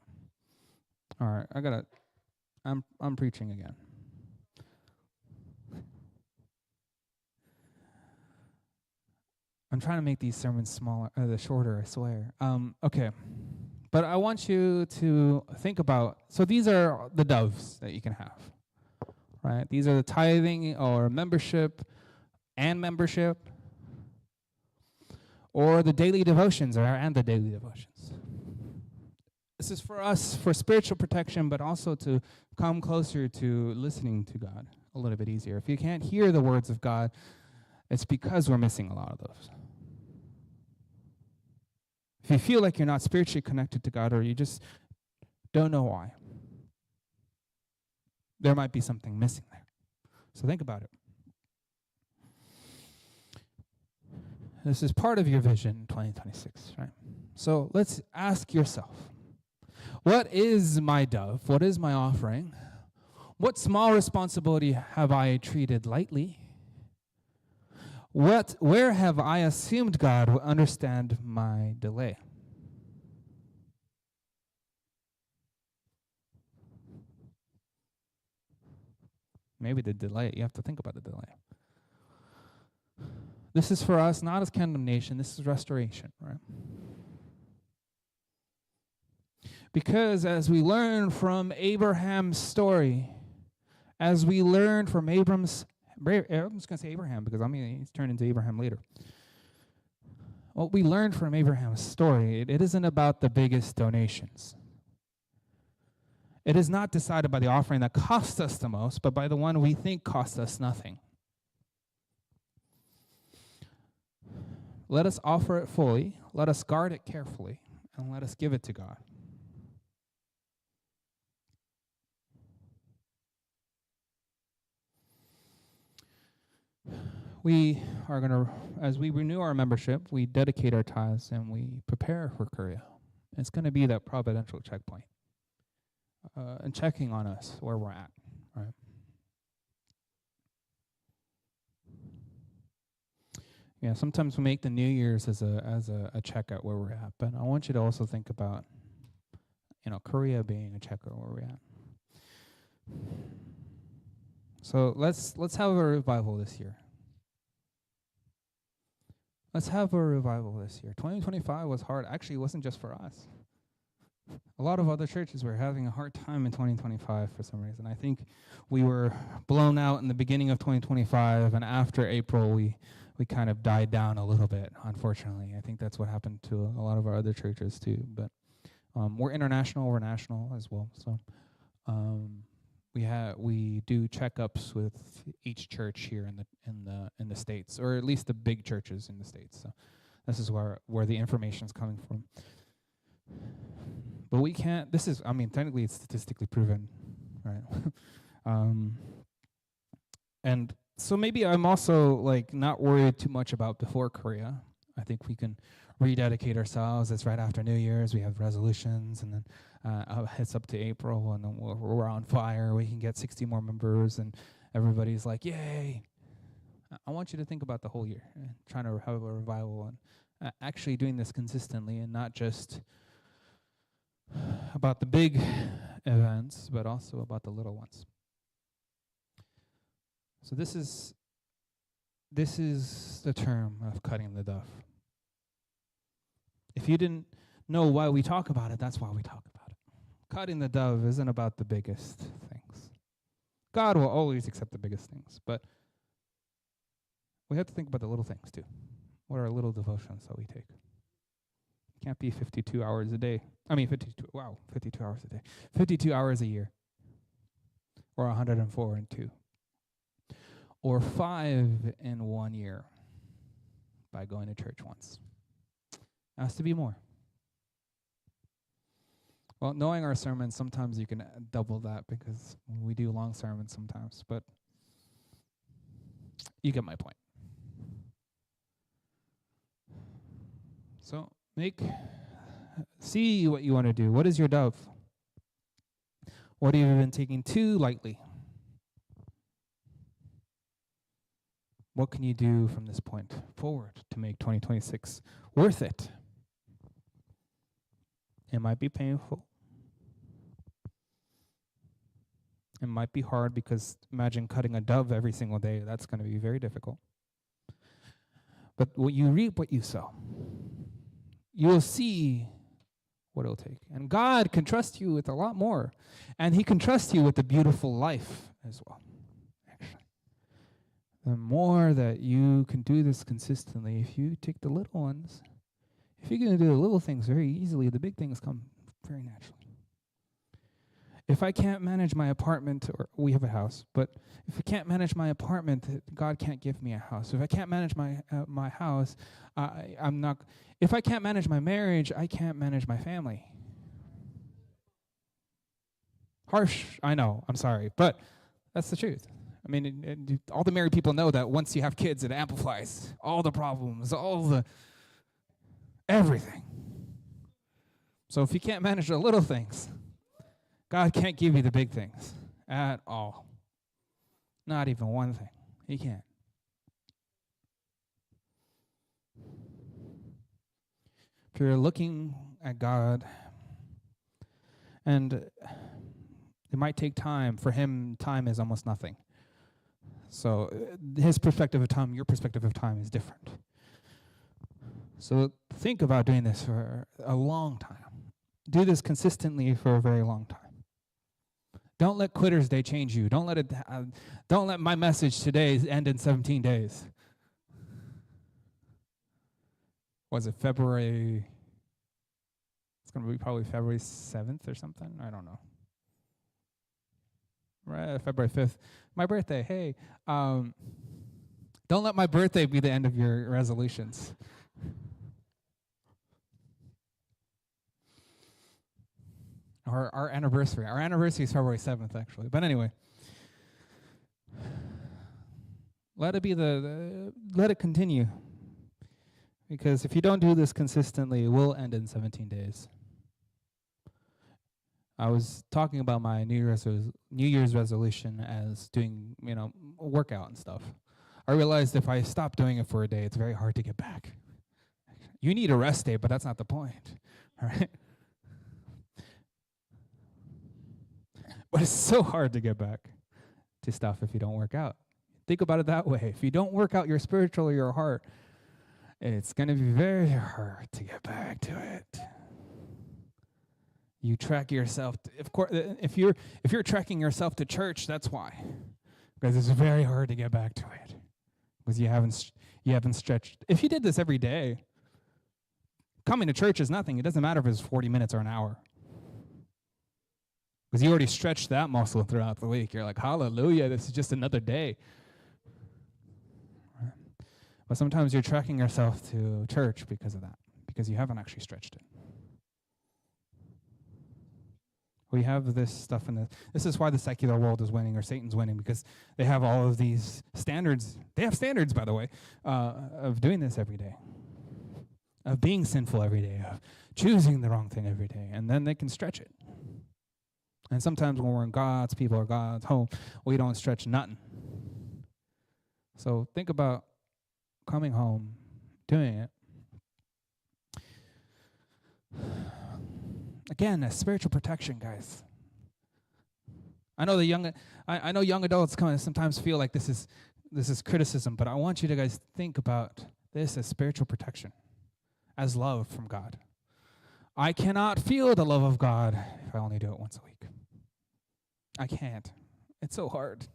[SPEAKER 2] All right, I'm preaching again. I'm trying to make these sermons shorter, I swear. Okay. But I want you to think about, so these are the doves that you can have, right? These are the tithing or membership, or the daily devotions and the daily devotions. This is for us, for spiritual protection, but also to come closer to listening to God a little bit easier. If you can't hear the words of God, it's because we're missing a lot of those. If you feel like you're not spiritually connected to God, or you just don't know why, there might be something missing there. So think about it. This is part of your vision in 2026, right? So let's ask yourself, what is my dove? What is my offering? What small responsibility have I treated lightly? Where have I assumed God will understand my delay? Maybe the delay. You have to think about the delay. This is for us, not as condemnation. This is restoration, right? Because as we learn from Abraham's story, as we learn from I'm just going to say Abraham because he's turned into Abraham later. What we learned from Abraham's story, it isn't about the biggest donations. It is not decided by the offering that costs us the most, but by the one we think costs us nothing. Let us offer it fully, let us guard it carefully, and let us give it to God. We are going to, as we renew our membership, we dedicate our tithes and we prepare for Korea. It's going to be that providential checkpoint and checking on us where we're at, right? Yeah, sometimes we make the New Year's as a check at where we're at, but I want you to also think about, Korea being a check at where we're at. So let's have a revival this year. Let's have a revival this year. 2025 was hard. Actually, it wasn't just for us. A lot of other churches were having a hard time in 2025 for some reason. I think we were blown out in the beginning of 2025, and after April, we kind of died down a little bit, unfortunately. I think that's what happened to a lot of our other churches too. But we're international, we're national as well. So we do checkups with each church here in the States, or at least the big churches in the States. So this is where the information is coming from. But we can't. Technically it's statistically proven, right? And so maybe I'm also not worried too much about before Korea. I think we can rededicate ourselves. It's right after New Year's. We have resolutions, and then it's up to April, and then we're on fire. We can get 60 more members, and everybody's like, yay. I want you to think about the whole year, and trying to have a revival, and actually doing this consistently, and not just about the big events, but also about the little ones. So this is this is the term of cutting the dove. If you didn't know why we talk about it, that's why we talk about it. Cutting the dove isn't about the biggest things. God will always accept the biggest things, but we have to think about the little things too. What are little devotions that we take? It can't be 52 hours a day. 52 hours a day. 52 hours a year. Or 104 in 2. Or 5 in 1 year by going to church once. It has to be more. Well, knowing our sermons, sometimes you can double that because we do long sermons sometimes, but you get my point. So see what you want to do. What is your dove? What have you been taking too lightly? What can you do from this point forward to make 2026 worth it? It might be painful. It might be hard because imagine cutting a dove every single day. That's going to be very difficult. But what you reap, what you sow. You will see what it'll take. And God can trust you with a lot more. And he can trust you with a beautiful life as well, actually. The more that you can do this consistently, if you take the little ones, if you're going to do the little things very easily, the big things come very naturally. If I can't manage my apartment, or we have a house, but if I can't manage my apartment, God can't give me a house. If I can't manage my house, I'm not. If I can't manage my marriage, I can't manage my family. Harsh, I know. I'm sorry, but that's the truth. I mean, all the married people know that once you have kids, it amplifies all the problems, everything. So if you can't manage the little things, God can't give you the big things at all. Not even one thing. He can't. If you're looking at God, and it might take time. For him, time is almost nothing. So his perspective of time, your perspective of time is different. So think about doing this for a long time. Do this consistently for a very long time. Don't let Quitter's Day change you. Don't let my message today end in 17 days. Was it February? It's going to be probably February 7th or something. I don't know. Right, February 5th. My birthday. Hey, don't let my birthday be the end of your resolutions. Or our anniversary. Our anniversary is February 7th, actually. But anyway, let it be let it continue. Because if you don't do this consistently, it will end in 17 days. I was talking about my New Year's resolution as doing, a workout and stuff. I realized if I stop doing it for a day, it's very hard to get back. You need a rest day, but that's not the point, all right? But it's so hard to get back to stuff if you don't work out. Think about it that way. If you don't work out your spiritual or your heart, it's going to be very hard to get back to it. You track yourself. Of course, if you're tracking yourself to church, that's why, because it's very hard to get back to it, because you haven't stretched. If you did this every day, coming to church is nothing. It doesn't matter if it's 40 minutes or an hour, because you already stretched that muscle throughout the week. You're like, hallelujah, this is just another day. But sometimes you're tracking yourself to church because of that, because you haven't actually stretched it. We have this stuff this is why the secular world is winning, or Satan's winning, because they have all of these standards. They have standards, by the way, of doing this every day, of being sinful every day, of choosing the wrong thing every day, and then they can stretch it. And sometimes when we're in God's people or God's home, we don't stretch nothing. So think about coming home, doing it. Again, a spiritual protection, guys. I know I know young adults sometimes feel like this is this is criticism, but I want you to guys think about this as spiritual protection, as love from God. I cannot feel the love of God if I only do it once a week. I can't. It's so hard.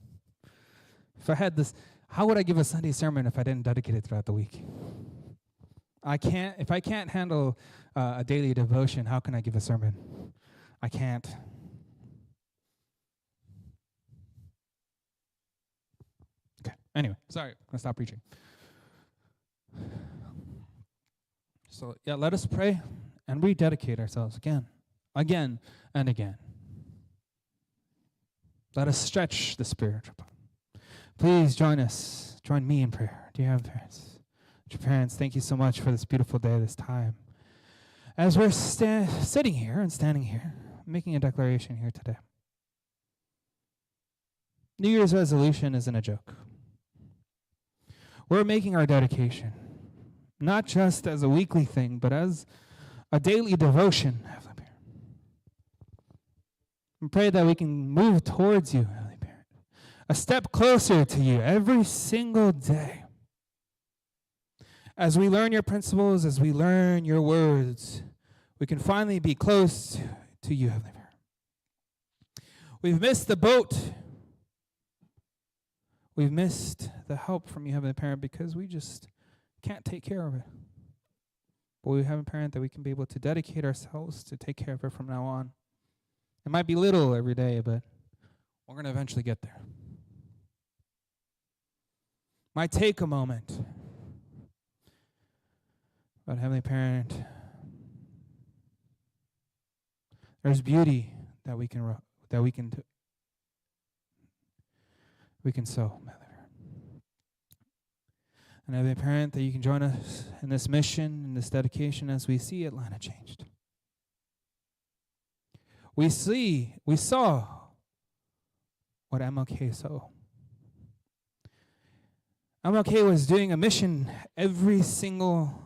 [SPEAKER 2] If I had this, how would I give a Sunday sermon if I didn't dedicate it throughout the week? If I can't handle a daily devotion, how can I give a sermon? I can't. Okay, anyway, sorry, I'm going to stop preaching. So, yeah, let us pray and rededicate ourselves again and again. Let us stretch the Spirit. Please join me in prayer. Do you have parents? Dear parents, thank you so much for this beautiful day, this time. As we're sitting here and standing here, making a declaration here today. New Year's resolution isn't a joke. We're making our dedication, not just as a weekly thing, but as a daily devotion, Heavenly Parent. And pray that we can move towards you, Heavenly Parent, a step closer to you every single day. As we learn your principles, as we learn your words, we can finally be close to you, Heavenly Parent. We've missed the boat. We've missed the help from you, Heavenly Parent, because we just can't take care of it. But we have a parent that we can be able to dedicate ourselves to take care of it from now on. It might be little every day, but we're going to eventually get there. Might take a moment. But Heavenly Parent, there's beauty that we can sow. And Heavenly Parent, that you can join us in this mission, in this dedication as we see Atlanta changed. We saw what MLK saw. MLK was doing a mission every single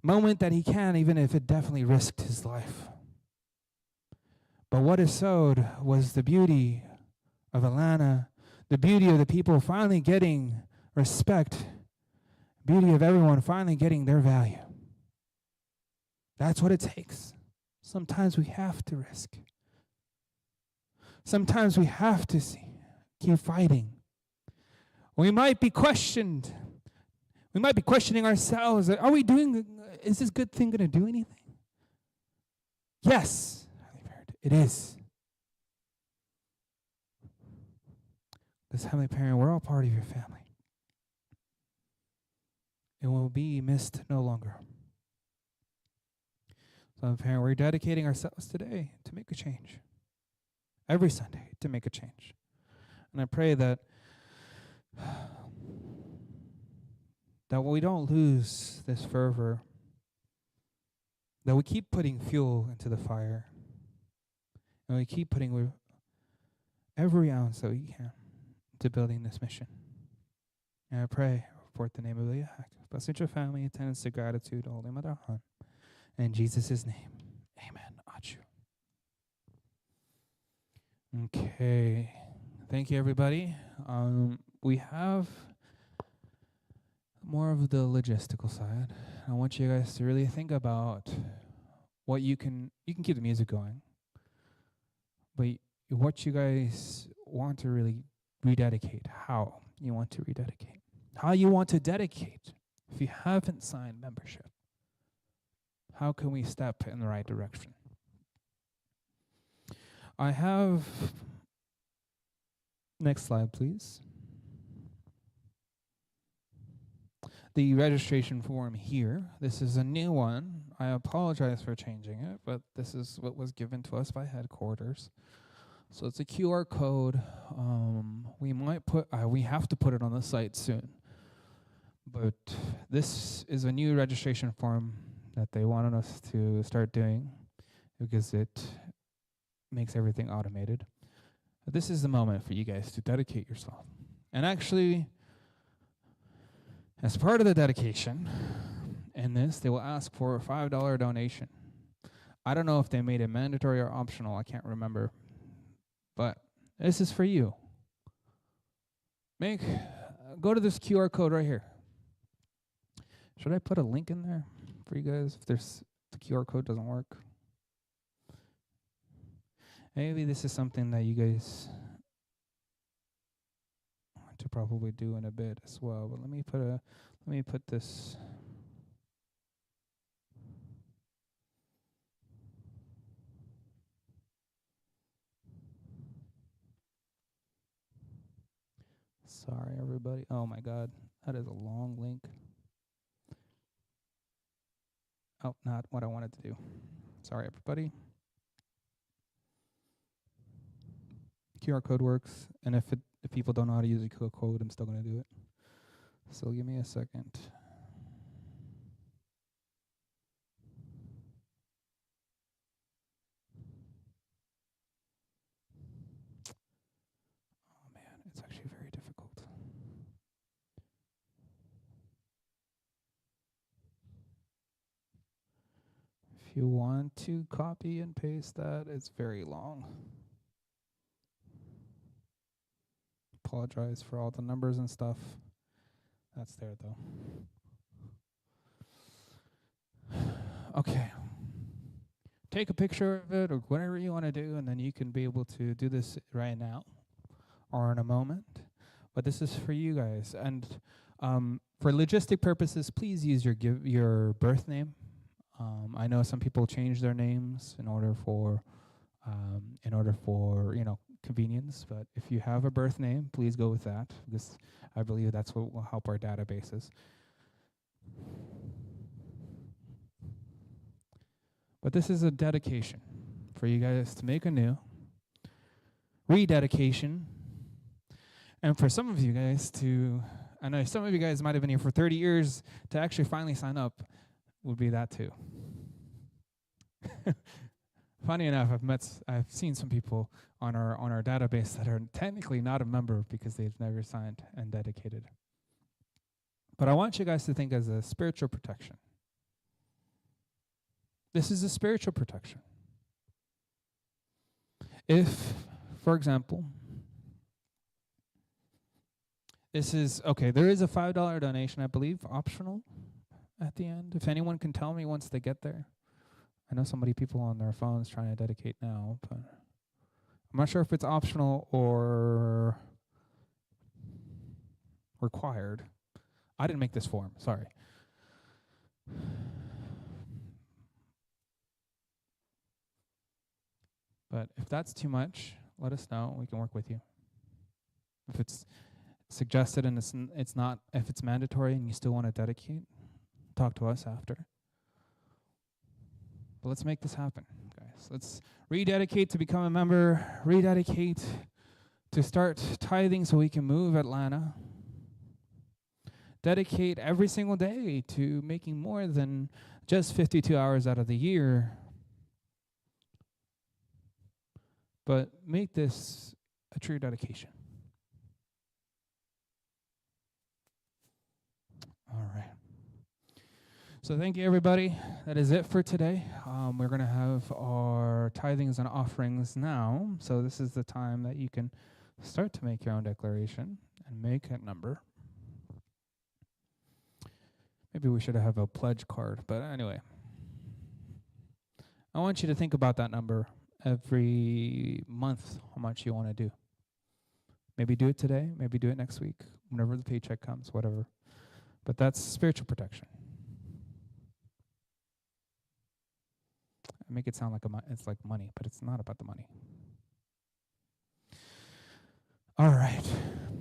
[SPEAKER 2] moment that he can, even if it definitely risked his life. But what is sowed was the beauty of Atlanta, the beauty of the people finally getting respect, beauty of everyone finally getting their value. That's what it takes. Sometimes we have to risk. Sometimes we have to keep fighting. We might be questioned. We might be questioning ourselves. Is this good thing going to do anything? Yes, it is. Because, Heavenly Parent, we're all part of your family. It will be missed no longer. So, Parent, we're dedicating ourselves today to make a change. Every Sunday to make a change. And I pray that we don't lose this fervor, that we keep putting fuel into the fire, and we keep putting every ounce that we can to building this mission. And I pray for the name of Ilya, bless your family, attendance to gratitude, Holy Mother Han. In Jesus' name, amen. Achu. Okay. Thank you, everybody. We have more of the logistical side. I want you guys to really think about what you can keep the music going, but what you guys want to really rededicate, how you want to rededicate, how you want to dedicate. If you haven't signed membership, how can we step in the right direction? I have, next slide, please. The registration form here. This is a new one. I apologize for changing it, but this is what was given to us by headquarters. So it's a QR code. We have to put it on the site soon. But this is a new registration form that they wanted us to start doing because it makes everything automated. But this is the moment for you guys to dedicate yourself. And actually, as part of the dedication, in this, they will ask for a $5 donation. I don't know if they made it mandatory or optional. I can't remember. But this is for you. go to this QR code right here. Should I put a link in there for you guys if the QR code doesn't work? Maybe this is something that you guys want to probably do in a bit as well. But let me put this. Sorry, everybody. Oh my God, that is a long link. Oh, not what I wanted to do. Sorry, everybody. QR code works, and if people don't know how to use a QR code, I'm still gonna do it. So give me a second. Oh man, it's actually very difficult. If you want to copy and paste that, it's very long. Apologize for all the numbers and stuff. That's there though. Okay. Take a picture of it or whatever you want to do, and then you can be able to do this right now or in a moment. But this is for you guys. And for logistic purposes, please use your birth name. I know some people change their names in order for convenience. But if you have a birth name, please go with that, because I believe that's what will help our databases. But this is a dedication for you guys to make a new rededication, and for some of you guys to, I know some of you guys might have been here for 30 years, to actually finally sign up would be that too. Funny enough, I've seen some people on our database that are technically not a member because they've never signed and dedicated. But I want you guys to think as a spiritual protection. This is a spiritual protection. If, for example, this is, okay, there is a $5 donation, I believe, optional at the end. If anyone can tell me once they get there. I know people on their phones trying to dedicate now, but I'm not sure if it's optional or required. I didn't make this form, sorry. But if that's too much, let us know. We can work with you. If it's suggested and it's not, if it's mandatory and you still want to dedicate, talk to us after. But let's make this happen, guys. Let's rededicate to become a member, rededicate to start tithing so we can move Atlanta. Dedicate every single day to making more than just 52 hours out of the year. But make this a true dedication. All right. So thank you, everybody. That is it for today. We're going to have our tithings and offerings now. So this is the time that you can start to make your own declaration and make a number. Maybe we should have a pledge card. But anyway, I want you to think about that number every month, how much you want to do. Maybe do it today, maybe do it next week, whenever the paycheck comes, whatever. But that's spiritual protection. I make it sound like it's like money, but it's not about the money. All right.